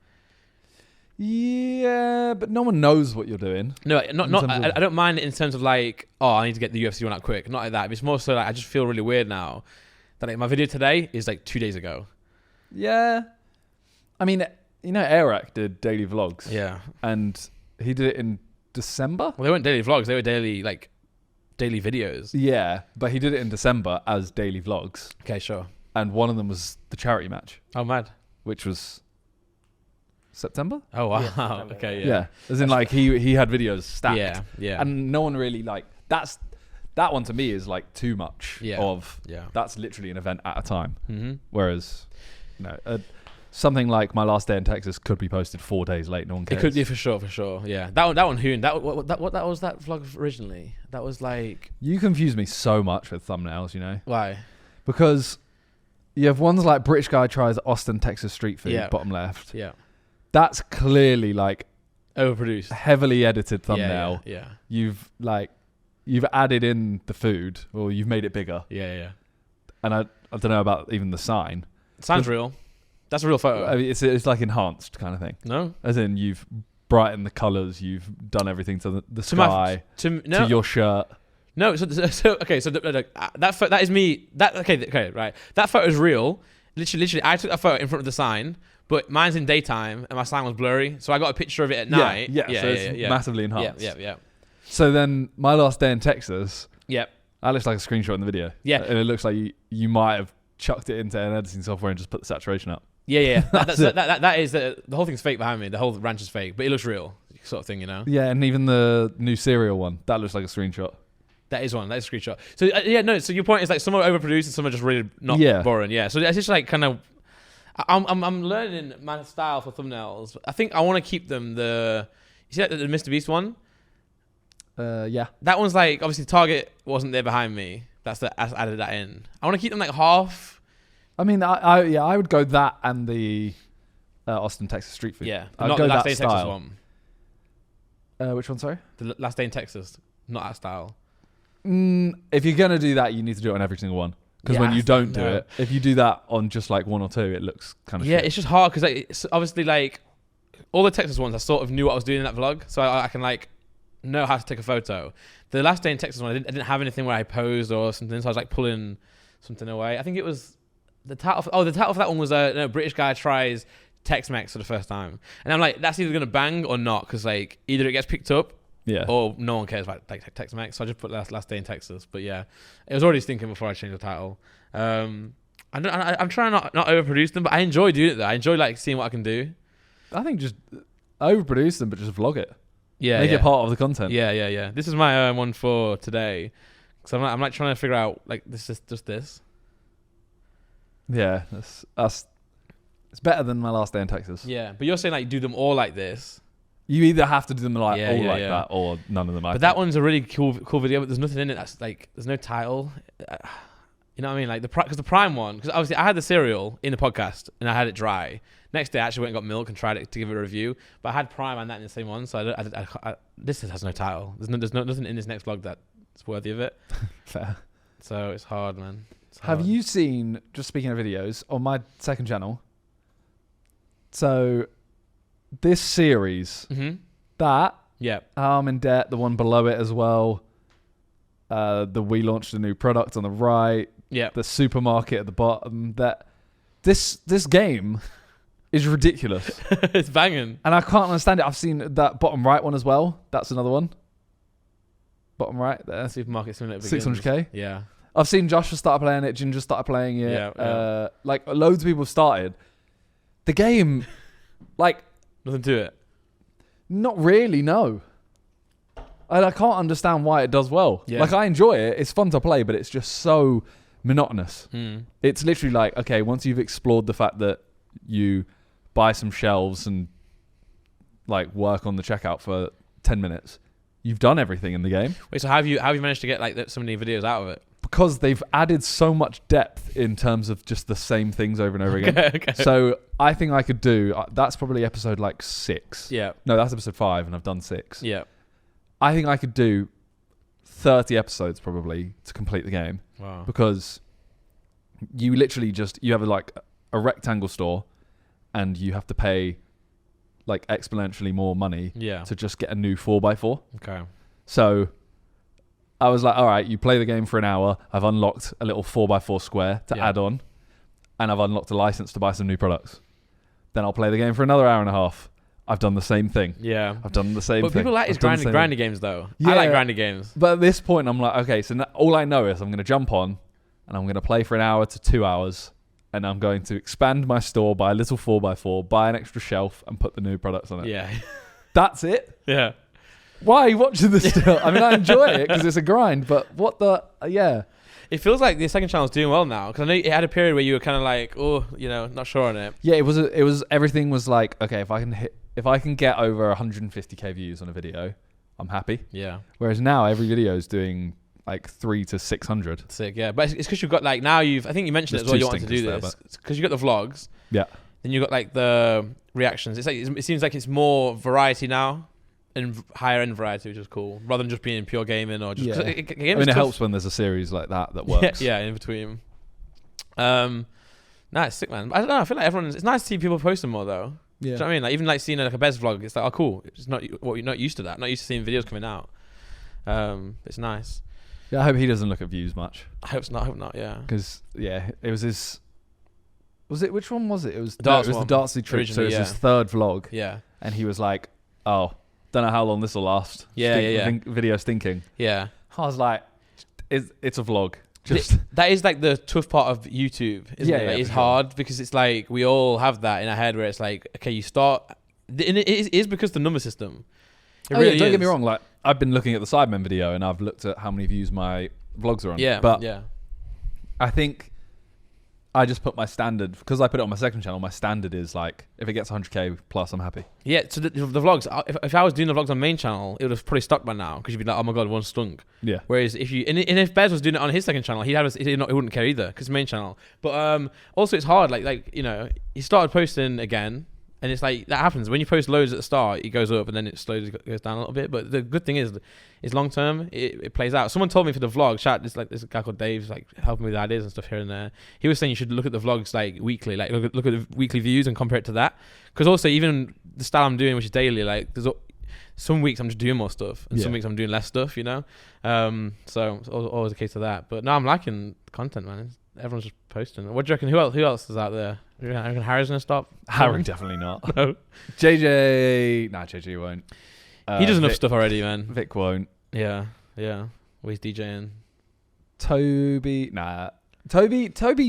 Yeah, but no one knows what you're doing. No, I don't mind it in terms of like, I need to get the UFC one out quick. Not like that. It's more so like I just feel really weird now that like, my video today is like 2 days ago. Yeah. I mean, Arak did daily vlogs. Yeah. And he did it in December? Well, they weren't daily vlogs. They were daily videos. Yeah, but he did it in December as daily vlogs. Okay, sure. And one of them was the charity match. Oh, mad. Which was September? Oh, wow. Yeah, September. Okay, yeah. As in, like, he had videos stacked. Yeah, yeah. And no one really, like, that one to me is, like, too much of, that's literally an event at a time. Mm-hmm. Whereas, something like My Last Day in Texas could be posted 4 days late. No one cares. It could be for sure. Yeah. That one, Hoon, what was that vlog originally? That was like... You confuse me so much with thumbnails, Why? Because you have ones like British guy tries Austin, Texas street food, bottom left. Yeah. That's clearly like overproduced, heavily edited thumbnail. Yeah. You've added in the food, or you've made it bigger. Yeah. And I don't know about even the sign. Sounds real. That's a real photo. I mean, it's like enhanced kind of thing. No, as in you've brightened the colours, you've done everything to the sky, to your shirt. No, so that is me. Okay, right. That photo is real. Literally, I took that photo in front of the sign, but mine's in daytime and my sign was blurry, so I got a picture of it at night. So it's massively enhanced. Yeah. So then, My Last Day in Texas. Yep. That looks like a screenshot in the video. Yeah. And it looks like you might have chucked it into an editing software and just put the saturation up. Yeah. that is the whole thing's fake behind me. The whole ranch is fake, but it looks real, sort of thing, Yeah, and even the new cereal one, that looks like a screenshot. That is one. That is a screenshot. So so your point is like some are overproduced and some are just really not boring. Yeah. So it's just like kind of. I'm learning my style for thumbnails. I think I want to keep them you see like the Mr. Beast one? Yeah. That one's like, obviously Target wasn't there behind me. I added that in. I want to keep them like half. I mean, I would go that and the Austin, Texas street food. Yeah. I'd not go the Last that Day in style. Texas one. Which one, sorry? The Last Day in Texas. Not that style. If you're going to do that, you need to do it on every single one. Because when you don't do it, if you do that on just like one or two, it looks kind of shit. It's just hard because it's obviously like all the Texas ones, I sort of knew what I was doing in that vlog, so I can like know how to take a photo. The Last Day in Texas one, I didn't have anything where I posed or something, so I was like pulling something away. I think it was the title. The title for that one was British guy tries Tex-Mex for the first time, and I'm like, that's either gonna bang or not, because like either it gets picked up. Yeah. Or no one cares about Tex-Mex, so I just put last Day in Texas. But yeah, it was already stinking before I changed the title. I'm trying not overproduce them, but I enjoy doing it though. I enjoy like seeing what I can do. I think just overproduce them, but just vlog it. Yeah, make it part of the content. Yeah. This is my one for today, because I'm like trying to figure out like this is just this. Yeah, that's it's better than my last day in Texas. Yeah, but you're saying like do them all like this. You either have to do them like that, or none of them. But that one's a really cool video. But there's nothing in it that's like there's no title. You know what I mean? Like because the Prime one, because obviously I had the cereal in the podcast and I had it dry. Next day I actually went and got milk and tried it to give it a review. But I had Prime and that in the same one, so this has no title. There's nothing in this next vlog that's worthy of it. Fair. So it's hard, man. Have you seen, just speaking of videos, on my second channel? So this series, that, I'm in debt, the one below it as well, we launched a new product on the right, the supermarket at the bottom, that this game is ridiculous. It's banging. And I can't understand it. I've seen that bottom right one as well. That's another one. Bottom right there. Supermarket Simulator 600k. Yeah. I've seen Joshua start playing it, Ginger started playing it. Like loads of people have started. The game, like... Nothing to it. Not really, no. I can't understand why it does well. Yeah. Like, I enjoy it. It's fun to play, but it's just so monotonous. It's literally like, okay, once you've explored the fact that you buy some shelves and like work on the checkout for 10 minutes, you've done everything in the game. Wait, so how have you managed to get like so many videos out of it? Because they've added so much depth in terms of just the same things over and over again. Okay. So I think I could do, that's probably episode like 6. Yeah. No, that's episode 5 and I've done 6. Yeah. I think I could do 30 episodes probably to complete the game. Wow. Because you literally you have like a rectangle store and you have to pay like exponentially more money to just get a new 4x4. Okay. So I was like, all right, you play the game for an hour. I've unlocked a little 4x4 square to add on, and I've unlocked a license to buy some new products. Then I'll play the game for another hour and a half. I've done the same thing. Yeah. I've done the same thing. But people like grindy games, though. Yeah. I like grindy games. But at this point, I'm like, okay, so all I know is I'm going to jump on, and I'm going to play for an hour to 2 hours, and I'm going to expand my store, buy a little 4x4, buy an extra shelf, and put the new products on it. Yeah. That's it? Yeah. Why are you watching this still? I mean, I enjoy it because it's a grind, but what the... yeah. It feels like the second channel's doing well now, because I know it had a period where you were kind of like, oh, not sure on it. Yeah, it was everything was like, okay, if I can get over 150k views on a video, I'm happy. Yeah. Whereas now every video is doing like 300 to 600. Sick, yeah. But it's because you've got like, now I think you mentioned it as well, you wanted to do this. Because you've got the vlogs. Yeah. Then you've got like the reactions. It's like, it seems like it's more variety now. And higher end variety, which is cool, rather than just being pure gaming or just. Yeah. It helps when there's a series like that works. Yeah, in between. It's sick, man. I don't know. I feel like it's nice to see people posting more though. Yeah. Do you know what I mean? Like even like seeing like a Bez vlog, it's like, oh cool. It's not what you're not used to that. Not used to seeing videos coming out. It's nice. Yeah, I hope he doesn't look at views much. I hope not. Yeah. Because it was his. Was it which one was it? It was the Dartsley trip. So it was his third vlog. Yeah. And he was like, oh. Don't know how long this will last. Video stinking. Yeah. I was like, it's a vlog. That is like the tough part of YouTube, isn't it? Like, it's hard because it's like we all have that in our head where it's like, okay, you start. And it is because the number system. Don't get me wrong. Like I've been looking at the Sidemen video and I've looked at how many views my vlogs are on. Yeah. But I think I just put my standard, because I put it on my second channel, my standard is like, if it gets 100k plus, I'm happy. Yeah, so the vlogs, if I was doing the vlogs on main channel, it would have probably stuck by now, because you'd be like, oh my god, one stunk. Yeah. Whereas if Bez was doing it on his second channel, he wouldn't care either, because main channel. But also it's hard, he started posting again, and it's like, that happens. When you post loads at the start, it goes up, and then it slowly goes down a little bit. But the good thing is long term, it plays out. Someone told me for the vlog, this guy called Dave's like helping me with ideas and stuff here and there. He was saying you should look at the vlogs like weekly, like look at the weekly views and compare it to that. Because also even the style I'm doing, which is daily, like there's some weeks I'm just doing more stuff, and some weeks I'm doing less stuff, So it's always a case of that. But no, I'm liking the content, man. Everyone's just posting. What do you reckon? Who else is out there? Do you reckon Harry's gonna stop? Harry definitely not. No. JJ won't. He does enough stuff already, man. Vic won't. Yeah. Well, he's DJing. Tobi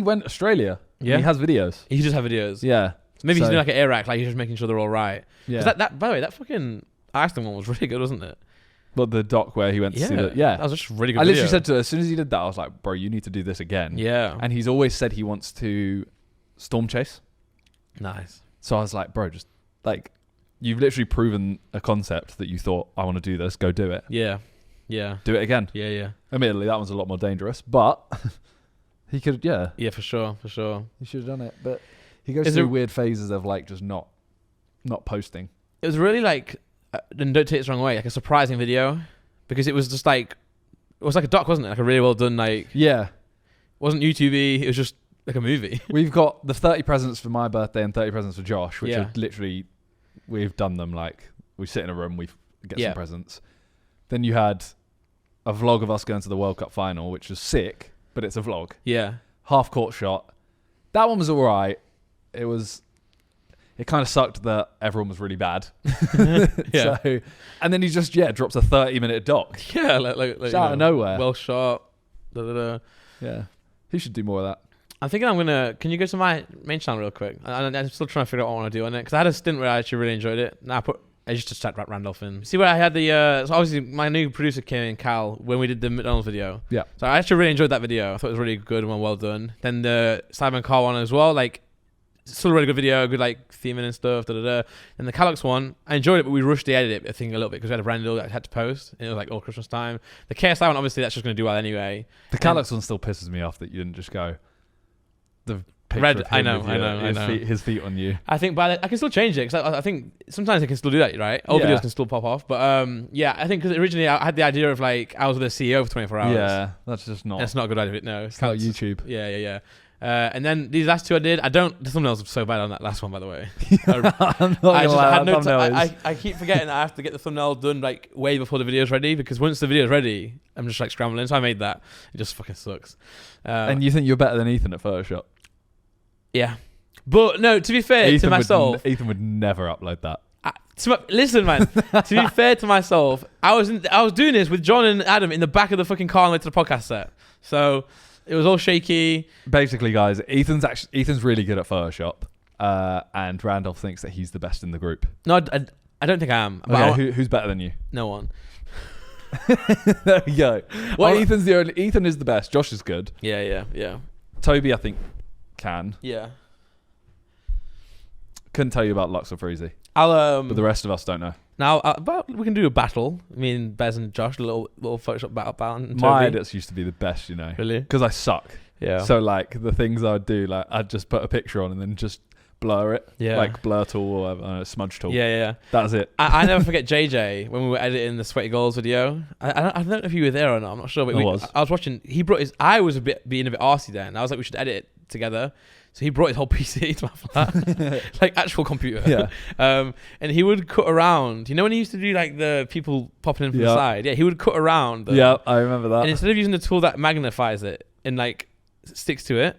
went Australia. Yeah. He has videos. He just have videos. Yeah. So maybe he's doing like an Iraq, like he's just making sure they're all right. Yeah. That by the way, that fucking Iceland one was really good, wasn't it? But the doc where he went to see that. Yeah. That was just really good. I literally said to her, as soon as he did that, I was like, bro, you need to do this again. Yeah. And he's always said he wants to storm chase. Nice. So I was like, bro, just like, you've literally proven a concept that you thought, I want to do this, go do it. Yeah. Yeah. Do it again. Yeah, yeah. Admittedly, that one's a lot more dangerous, but he could, yeah. Yeah, for sure. He should have done it. But he goes through weird phases of like just not posting. It was really like, and don't take it the wrong way, like a surprising video. Because it was just like, it was like a doc, wasn't it? Like a really well done, like... Yeah. It wasn't YouTube-y, it was just like a movie. We've got the 30 presents for my birthday and 30 presents for Josh, which are literally, we've done them like, we sit in a room, we get some presents. Then you had a vlog of us going to the World Cup final, which was sick, but it's a vlog. Yeah. Half court shot. That one was all right. It kind of sucked that everyone was really bad. Yeah. So, and then he just, drops a 30-minute doc. Yeah, like out of nowhere. Well shot. Yeah. He should do more of that. I'm thinking can you go to my main channel real quick? I'm still trying to figure out what I want to do on it. Because I had a stint where I actually really enjoyed it. Now I just typed Randolph in. See where I had the, so obviously my new producer came in, Cal, when we did the McDonald's video. Yeah. So I actually really enjoyed that video. I thought it was really good and well done. Then the Sidemen car one as well, like, still a really good video, good like theming and stuff. And the Callux one, I enjoyed it, but we rushed the edit, I think, a little bit because we had a brand new that I had to post. And it was like all Christmas time. The KSI one, obviously, that's just going to do well anyway. The Callux one still pisses me off that you didn't just go the picture Red. Of him I know. His feet on you. I think, but I can still change it because I think sometimes I can still do that, right? Old videos can still pop off, but I think because originally I had the idea of like I was with a CEO for 24 hours. Yeah, that's just not. That's not a good idea. No, it's not YouTube. Yeah. And then these last two I did. The thumbnails were so bad on that last one, by the way. I keep forgetting that I have to get the thumbnail done like way before the video's ready, because once the video's ready, I'm just like scrambling. So I made that. It just fucking sucks. And you think you're better than Ethan at Photoshop? Yeah. But no, to be fair to myself, Ethan would never upload that. Listen, man. To be fair to myself, I was doing this with John and Adam in the back of the fucking car on the way to the podcast set. So it was all shaky. Basically, guys, Ethan's really good at Photoshop, and Randolph thinks that he's the best in the group. No, I don't think I am. Okay, who's better than you? No one. There we go. Well, Ethan is the best. Josh is good. Yeah. Tobi, I think, can. Yeah. Couldn't tell you about Lux or Freezy. But the rest of us don't know. Now, we can do a battle. Me and Bez and Josh, a little Photoshop battle. My edits used to be the best, you know. Really? Because I suck. Yeah. So, like, the things I would do, like, I'd just put a picture on and then just blur it. Yeah. Like, blur tool or whatever, smudge tool. Yeah. That's it. I never forget JJ when we were editing the Sweaty Goals video. I don't know if you were there or not. I'm not sure. But I was watching. He brought his. I was being a bit arsey then. I was like, we should edit it together. So he brought his whole PC to my flat, like actual computer. Yeah. And he would cut around. You know when he used to do like the people popping in from the side? Yeah, he would cut around. Yeah, I remember that. And instead of using the tool that magnifies it and like sticks to it,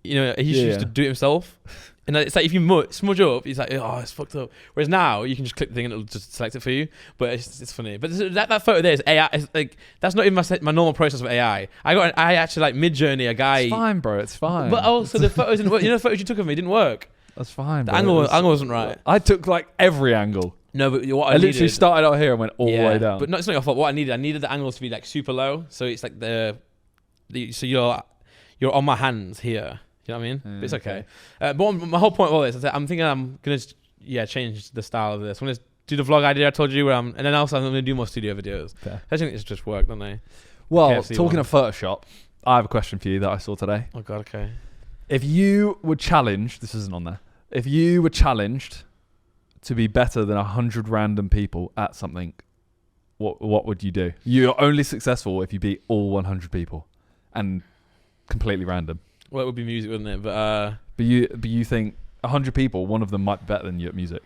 you know, he used to do it himself. And it's like if you smudge up, he's like, oh, it's fucked up. Whereas now you can just click the thing and it'll just select it for you. But it's funny. But that photo there is AI. It's like that's not even my normal process of AI. I actually like Mid-Journey a guy. It's fine, bro. It's fine. But also the photos didn't work. You know the photos you took of me didn't work. That's fine. The angle wasn't right. I took like every angle. No, but what I literally started out here and went all the way down. But no, it's not your fault. What I needed the angles to be like super low. So it's like so you're on my hands here. You know what I mean? But it's okay. But my whole point of all this is that I'm thinking I'm going to change the style of this. I'm going to do the vlog idea I told you, and then also I'm going to do more studio videos. Fair. I think it's just work, don't they? Well, KFC talking of Photoshop, I have a question for you that I saw today. Oh, God, okay. If you were challenged, this isn't on there, if you were challenged to be better than 100 random people at something, what would you do? You're only successful if you beat all 100 people and completely random. Well, it would be music, wouldn't it? But you think 100 people, one of them might be better than you at music.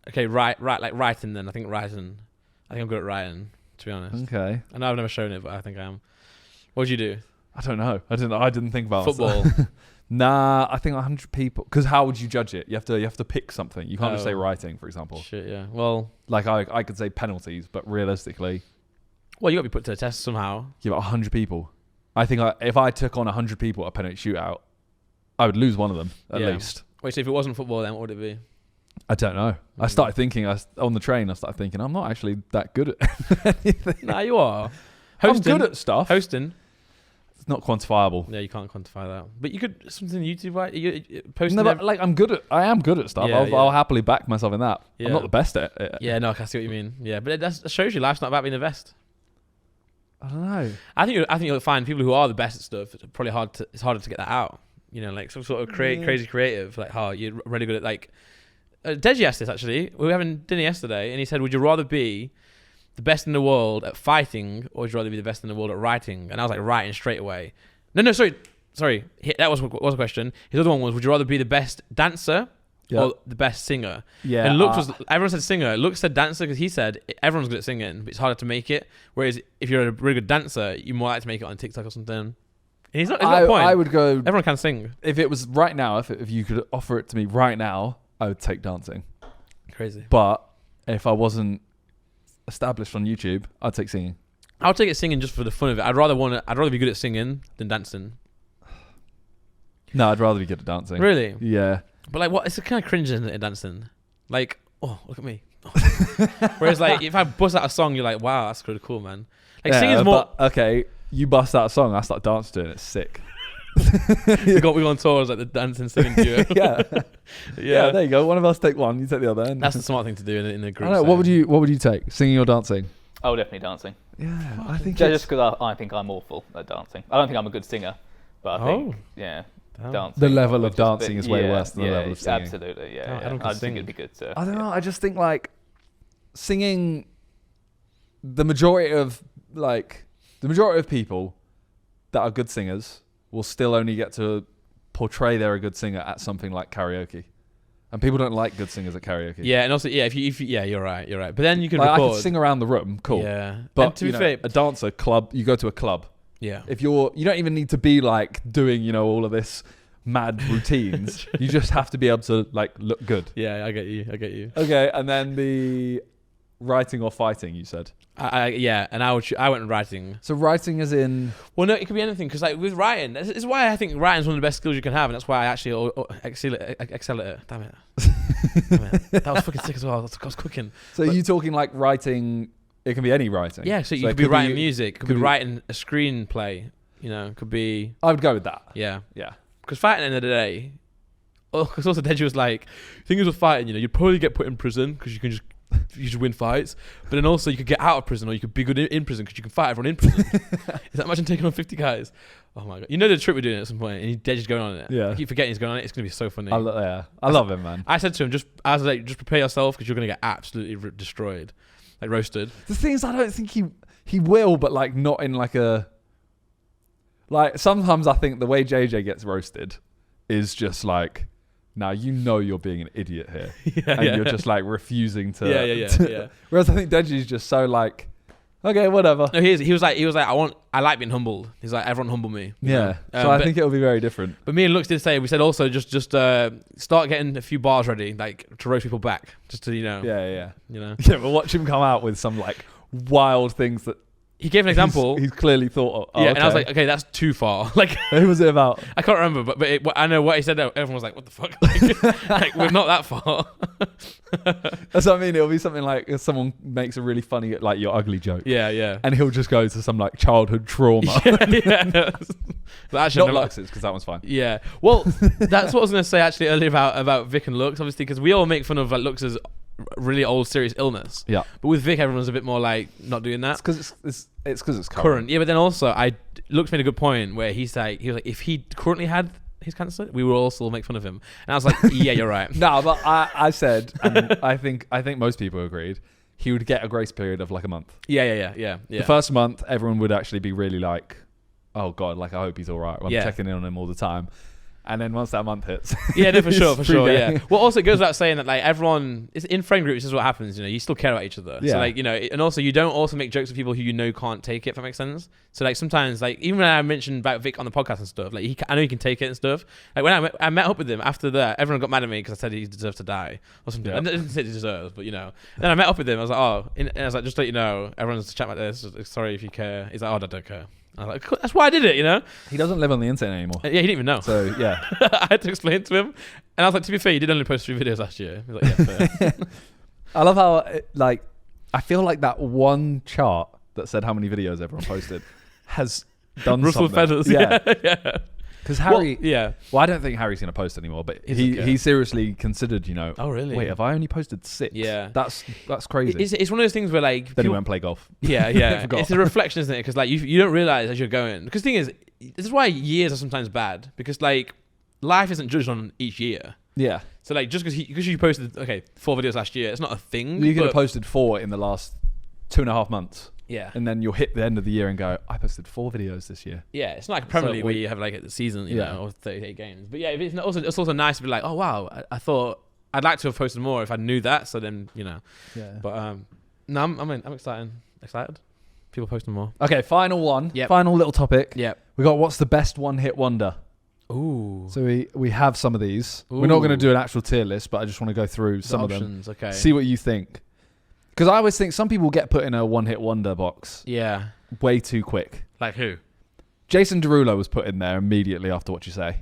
Okay, right, like writing then. I think I'm good at writing, to be honest. Okay. I know I've never shown it, but I think I am. What would you do? I don't know. I didn't think about football. Nah, I think 100 people. Because how would you judge it? You have to pick something. You can't just say writing, for example. Shit, yeah. Well, like I could say penalties, but realistically, well, you got to be put to the test somehow. Yeah, but 100 people. I think if I took on 100 people at a penalty shootout, I would lose one of them at least. Wait, so if it wasn't football, then what would it be? I don't know. I started thinking, on the train, I'm not actually that good at anything. Nah, you are. Hosting. I'm good at stuff. Hosting. It's not quantifiable. Yeah, you can't quantify that. But you could, something on YouTube, right? You posting. No, but like, I am good at stuff. I'll happily back myself in that. Yeah. I'm not the best at it. Yeah, no, I see what you mean. Yeah, but it shows you life's not about being the best. I don't know. I think you'll find people who are the best at stuff. It's probably it's harder to get that out. You know, like some sort of crazy creative. Like, you're really good at like. Deji asked this actually. We were having dinner yesterday, and he said, "Would you rather be the best in the world at fighting, or would you rather be the best in the world at writing?" And I was like, writing straight away. No, sorry. That was a question. His other one was, would you rather be the best dancer or the best singer? Yeah. And everyone said singer. Luke said dancer because he said everyone's good at singing, but it's harder to make it. Whereas if you're a really good dancer, you might like to make it on TikTok or something. And he's not a point. I would go. Everyone can sing. If it was right now, if you could offer it to me right now, I would take dancing. Crazy. But if I wasn't established on YouTube, I'd take singing. I'll take it singing just for the fun of it. I'd rather be good at singing than dancing. No, I'd rather be good at dancing. Really? Yeah. But like, what? It's kind of cringe, isn't it, dancing? Like, oh, look at me. Oh. Whereas like, if I bust out a song, you're like, wow, that's really cool, man. Like singing's more. Okay, you bust out a song, I start dancing to it. It's sick. we go on tours like the dancing singing duo. yeah. There you go. One of us take one, you take the other. And that's the smart thing to do in a group. I don't know, what would you take? Singing or dancing? Oh, definitely dancing. Yeah, I think just because I think I'm awful at dancing. I don't think I'm a good singer, but I think dancing. The level of dancing is way worse than the level of singing. Absolutely, yeah. I don't think it'd be good to. I don't know. I just think like singing. The majority of people that are good singers will still only get to portray they're a good singer at something like karaoke. And people don't like good singers at karaoke. Yeah, and also, if you you're right. But then you can record. I could sing around the room, cool. Yeah. But to be fair, a dancer club, you go to a club. Yeah. If you don't even need to be like doing, all of this mad routines. You just have to be able to like look good. Yeah, I get you. Okay, and then the writing or fighting, you said. And I went writing. So writing is in. Well, no, it could be anything because like with writing, this is why I think writing is one of the best skills you can have, and that's why I actually excel at it. Damn it. That was fucking sick as well. I was cooking. So are you talking like writing? It can be any writing. Yeah, so you could be writing music, could be writing a screenplay. Could be. I would go with that. Yeah. Yeah. Because fighting at the end of the day. Because also Deji was like, things with fighting, you'd probably get put in prison because you just win fights, but then also you could get out of prison, or you could be good in prison because you can fight everyone in prison. Is that imagine taking on 50 guys? Oh my god! The trip we're doing at some point, and Deji's going on it. Yeah, I keep forgetting he's going on it. It's gonna be so funny. I love him, man. I said to him, just prepare yourself because you're gonna get absolutely destroyed, like roasted. The thing is, I don't think he will, but like not in like a. Like sometimes I think the way JJ gets roasted is just like. Now you're being an idiot here, you're just like refusing to. Yeah. Whereas I think Deji's just so like, okay, whatever. No, he was like, I like being humbled. He's like, everyone humble me. Yeah. So I think it'll be very different. But me and Lux did say, we said also just start getting a few bars ready, like to roast people back, just to Yeah. Yeah, but watch him come out with some like wild things that. He gave an example. He's clearly thought. Okay. And I was like, okay, that's too far. Like, who was it about? I can't remember, but I know what he said. Everyone was like, "What the fuck?" Like we're not that far. That's what I mean. It'll be something like if someone makes a really funny, like your ugly joke. Yeah. And he'll just go to some like childhood trauma. Yeah. But actually, not Lux's because that one's fine. Yeah. Well, that's what I was going to say actually earlier about Vic and Lux, obviously, because we all make fun of like Lux's really old serious illness. Yeah. But with Vic, everyone's a bit more like not doing that. It's because it's current. Yeah, but then also Lux made a good point where he was like if he currently had his cancer, we would also make fun of him. And I was like, yeah, you're right. No, but I said, and I think most people agreed, he would get a grace period of like a month. Yeah. The first month, everyone would actually be really like, oh God, like I hope he's all right. I'm checking in on him all the time. And then once that month hits, yeah, no, for sure, yeah. Well, also it goes without saying that like everyone is in friend groups. This is what happens. You still care about each other. Yeah. So like and also you don't also make jokes with people who can't take it. If that makes sense. So like sometimes like even when I mentioned about Vic on the podcast and stuff, like I know he can take it and stuff. Like when I met up with him after that, everyone got mad at me because I said he deserved to die or something. I didn't say he deserves, but Then I met up with him. I was like, and I was like, just to let you know, everyone's chatting about this. Sorry if you care. He's like, I don't care. I was like, cool, that's why I did it, you know? He doesn't live on the internet anymore. Yeah, he didn't even know. So, yeah. I had to explain to him. And I was like, to be fair, you did only post 3 videos last year. He was like, yeah, fair. I love how, I feel like that one chart that said how many videos everyone posted has done Russell something. Feathers. Yeah. Because Harry, well, I don't think Harry's going to post anymore, but he seriously considered, oh really? Wait, have I only posted 6? Yeah. That's crazy. It's one of those things where like... Then he went and play golf. Yeah. It's a reflection, isn't it? Because like you don't realize as you're going. Because the thing is, this is why years are sometimes bad. Because like life isn't judged on each year. Yeah. So like just because you posted 4 videos last year, it's not a thing. You could have posted 4 in the last 2.5 months. Yeah. And then you'll hit the end of the year and go, I posted 4 videos this year. Yeah, it's not like a Premier League where you have like a season, you know, or 38 games. But yeah, it's also nice to be like, oh wow, I thought I'd like to have posted more if I knew that. So then, you know. Yeah. But no, I'm excited. People posting more. Okay, final one. Yep. Final little topic. Yeah. We got what's the best one-hit wonder? Ooh. So we have some of these. Ooh. We're not going to do an actual tier list, but I just want to go through some options, of them. Okay. See what you think. Because I always think some people get put in a one-hit wonder box. Yeah. Way too quick. Like who? Jason Derulo was put in there immediately after What You Say.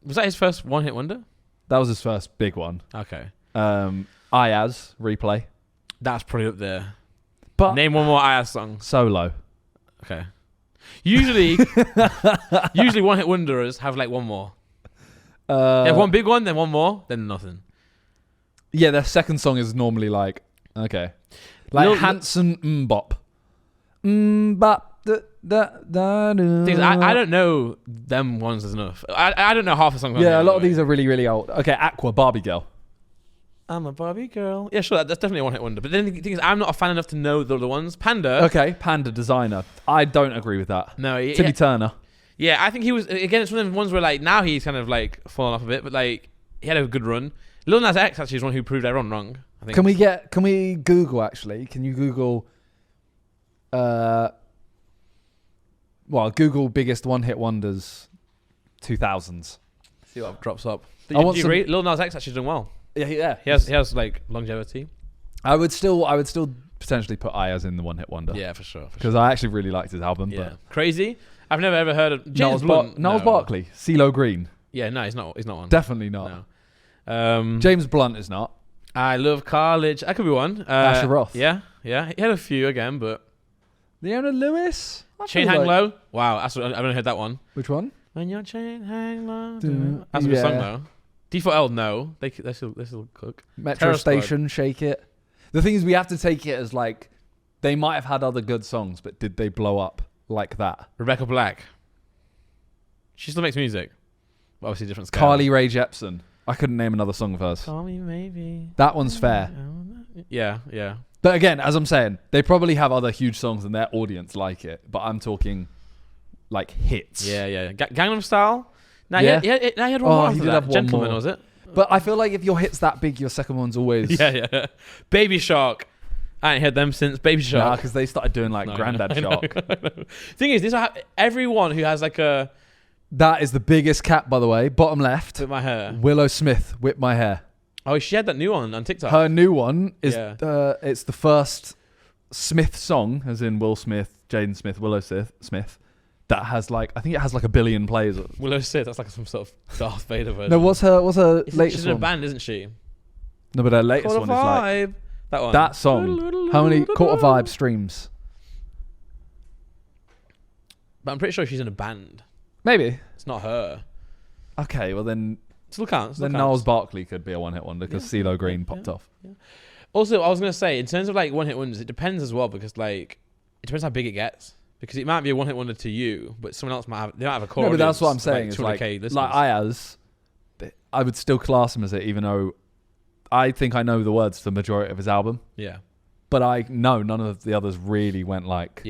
Was that his first one-hit wonder? That was his first big one. Okay. Ayaz, Replay. That's probably up there. But name one more Ayaz song. Solo. Okay. Usually one-hit wonders have like one more. They have one big one, then one more, then nothing. Yeah, their second song is normally like, okay. Like Hanson Mbop. Mbop. I don't know them ones as enough. I don't know half the songs. Yeah, a lot of these are really, really old. Okay, Aqua, Barbie Girl. I'm a Barbie girl. Yeah, sure, that's definitely a one-hit wonder. But then the thing is, I'm not a fan enough to know the other ones. Panda. Okay, Panda, Designer. I don't agree with that. No, Timmy Turner. Yeah, I think he was, again, it's one of the ones where like now he's kind of like fallen off a bit, but like he had a good run. Lil Nas X actually is one who proved everyone wrong. I think. Can we Google actually? Can you Google Google biggest one-hit wonders 2000s. See what drops up. Do you agree? Lil Nas X actually done well. Yeah. He has like longevity. I would still potentially put Ayaz in the one-hit wonder. Yeah, for sure. Because I actually really liked his album. Yeah. But Crazy. I've never ever heard of James Blunt. Niles Barkley, CeeLo Green. Yeah, no, he's not one. Definitely not. No. James Blunt is not. I Love College. That could be one. Asher Roth. Yeah. He had a few again, but Leona Lewis. Chain Hang Low. Wow, I've only heard that one. Which one? When your chain hang low. That's a good song though. D4L, no. They still cook. Metro Terror Station, Squad. Shake It. The thing is, we have to take it as like, they might have had other good songs, but did they blow up like that? Rebecca Black. She still makes music. But obviously different scale. Carly Rae Jepsen. I couldn't name another song of hers. Call me maybe. That one's fair. Yeah. But again, as I'm saying, they probably have other huge songs and their audience like it. But I'm talking like hits. Yeah. Gangnam Style. Now he had one more. He did have one Gentleman, more. Was it? But I feel like if your hit's that big, your second one's always... Yeah. Baby Shark. I ain't heard them since Baby Shark. Nah, because they started doing like Grandad Shark. I know. Thing is, everyone who has like a... That is the biggest cap, by the way. Bottom left. Whip My Hair. Willow Smith, Whip My Hair. Oh, she had that new one on TikTok. Her new one is it's the first Smith song, as in Will Smith, Jaden Smith, Willow Smith. That has like, I think it has like 1 billion plays. Willow Smith, that's like some sort of Darth Vader version. No, what's her latest one? She's in a band, isn't she? No, but her latest one is like that one. That song. How many Quarter Vibe streams? But I'm pretty sure she's in a band. Maybe it's not her. Okay, well then still counts. Then Niles Barkley could be a one-hit wonder because CeeLo Green popped off. Yeah. Also, I was gonna say in terms of like one-hit wonders, it depends as well because like it depends how big it gets. Because it might be a one-hit wonder to you, but someone else might have a core. No, but that's what I'm saying. Like, it's like Ayaz, I would still class him as it, even though I think I know the words to the majority of his album. Yeah. But I know none of the others really went like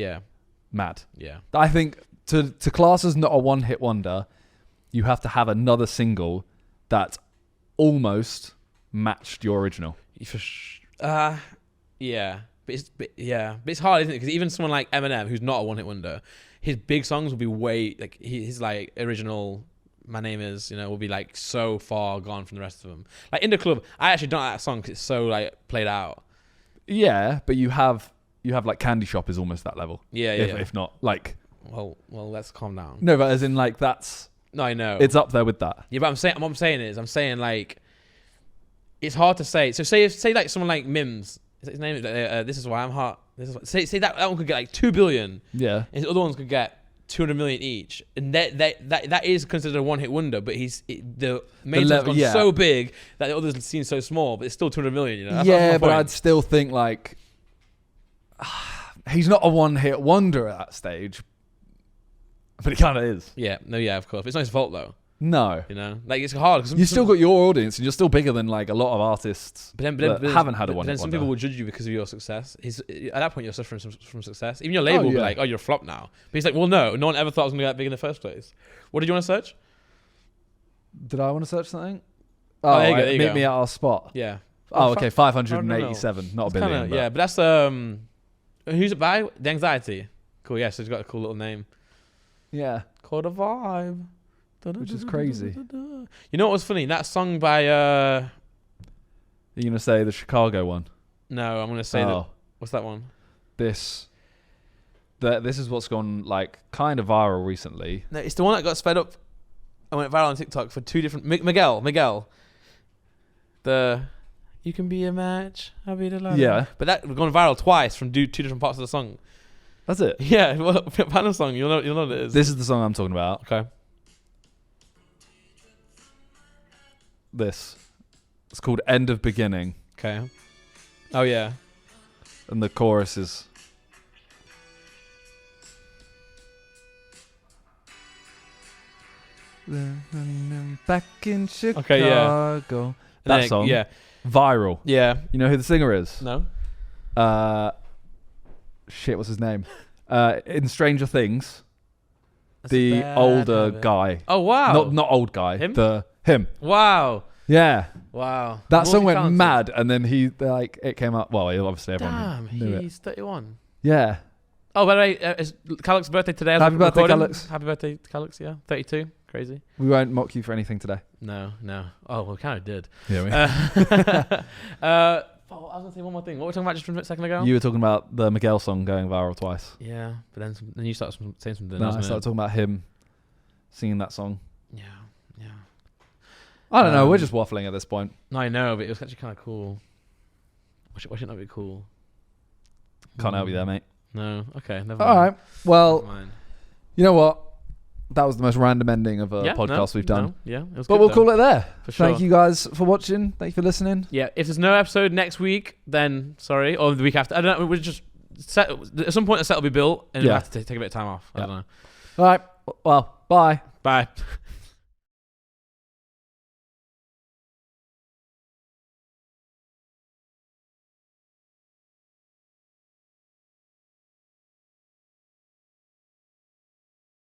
mad. Yeah. I think to class as not a one-hit wonder, you have to have another single that almost matched your original. Yeah. But it's hard, isn't it? Because even someone like Eminem, who's not a one-hit wonder, his big songs will be way like his like original "My Name Is," will be like so far gone from the rest of them. Like in the club, I actually don't like that song because it's so like played out. Yeah, but you have like Candy Shop is almost that level. Yeah. If not like Well, let's calm down. No, but as in like that's. No, I know. It's up there with that. Yeah, but what I'm saying like, it's hard to say. So say like someone like Mims. Is that his name? This is why I'm hot. Say that one could get like 2 billion. Yeah. And the other ones could get 200 million each, and that is considered a one-hit wonder. But the main has gone so big that the others seem so small, but it's still 200 million. You know? That's but I'd still think like he's not a one-hit wonder at that stage. But he kind of is. Yeah. No. Yeah. Of course. But it's not his fault though. No. You know, like it's hard because you still got your audience, and you're still bigger than like a lot of artists. But haven't had a one. Then some people will judge you because of your success. At that point, you're suffering from success. Even your label will be like, "Oh, you're a flop now." But he's like, "Well, no one ever thought I was going to get that big in the first place." What did you want to search? Did I want to search something? There you go. Meet me at our spot. Yeah. Oh, okay. 587, not a billion. Yeah, but that's who's it by? The Anxiety. Cool. Yeah, so it's got a cool little name. Yeah. Called A Vibe. Which is crazy. You know what was funny? That song by Are you gonna say the Chicago one? No, I'm gonna say what's that one? This is what's gone like kind of viral recently. No, it's the one that got sped up and went viral on TikTok for two different Miguel. The You Can Be a Match, I'll be the love. Yeah. But that gone viral twice from two different parts of the song. That's it? Yeah, well, Panda song, you'll know what it is. This is the song I'm talking about. Okay. This. It's called End of Beginning. Okay. Oh, yeah. And the chorus is... Back in Chicago. Okay, yeah. That song. Yeah. Viral. Yeah. You know who the singer is? No. Shit, what's his name? In Stranger Things. The older guy. Oh, wow. Not old guy. Him? Him. Wow. Yeah. Wow. That song went mad, and then it came up. Well, obviously everyone knew it. He's 31. Yeah. Oh, by the way, it's Calix's birthday today. Happy birthday, Calix. Happy birthday, Calix, yeah. 32. Crazy. We won't mock you for anything today. No. Oh, well, we kind of did. Yeah, we I was going to say one more thing. What were we talking about just a second ago? You were talking about the Miguel song going viral twice. Yeah, but then you started saying something. No, I started talking about him singing that song. Yeah. I don't know. We're just waffling at this point. No, I know, but it was actually kind of cool. Why shouldn't that be cool? Can't help you there, mate. No. Okay, never mind. All right. Well, you know what? That was the most random ending of a podcast we've done. Yeah, it was but good, we'll call it there. For sure. Thank you guys for watching. Thank you for listening. Yeah, if there's no episode next week, then sorry, or the week after. I don't know. We'll just at some point a set will be built, and we'll have to take a bit of time off. I don't know. All right. Well, bye. Bye.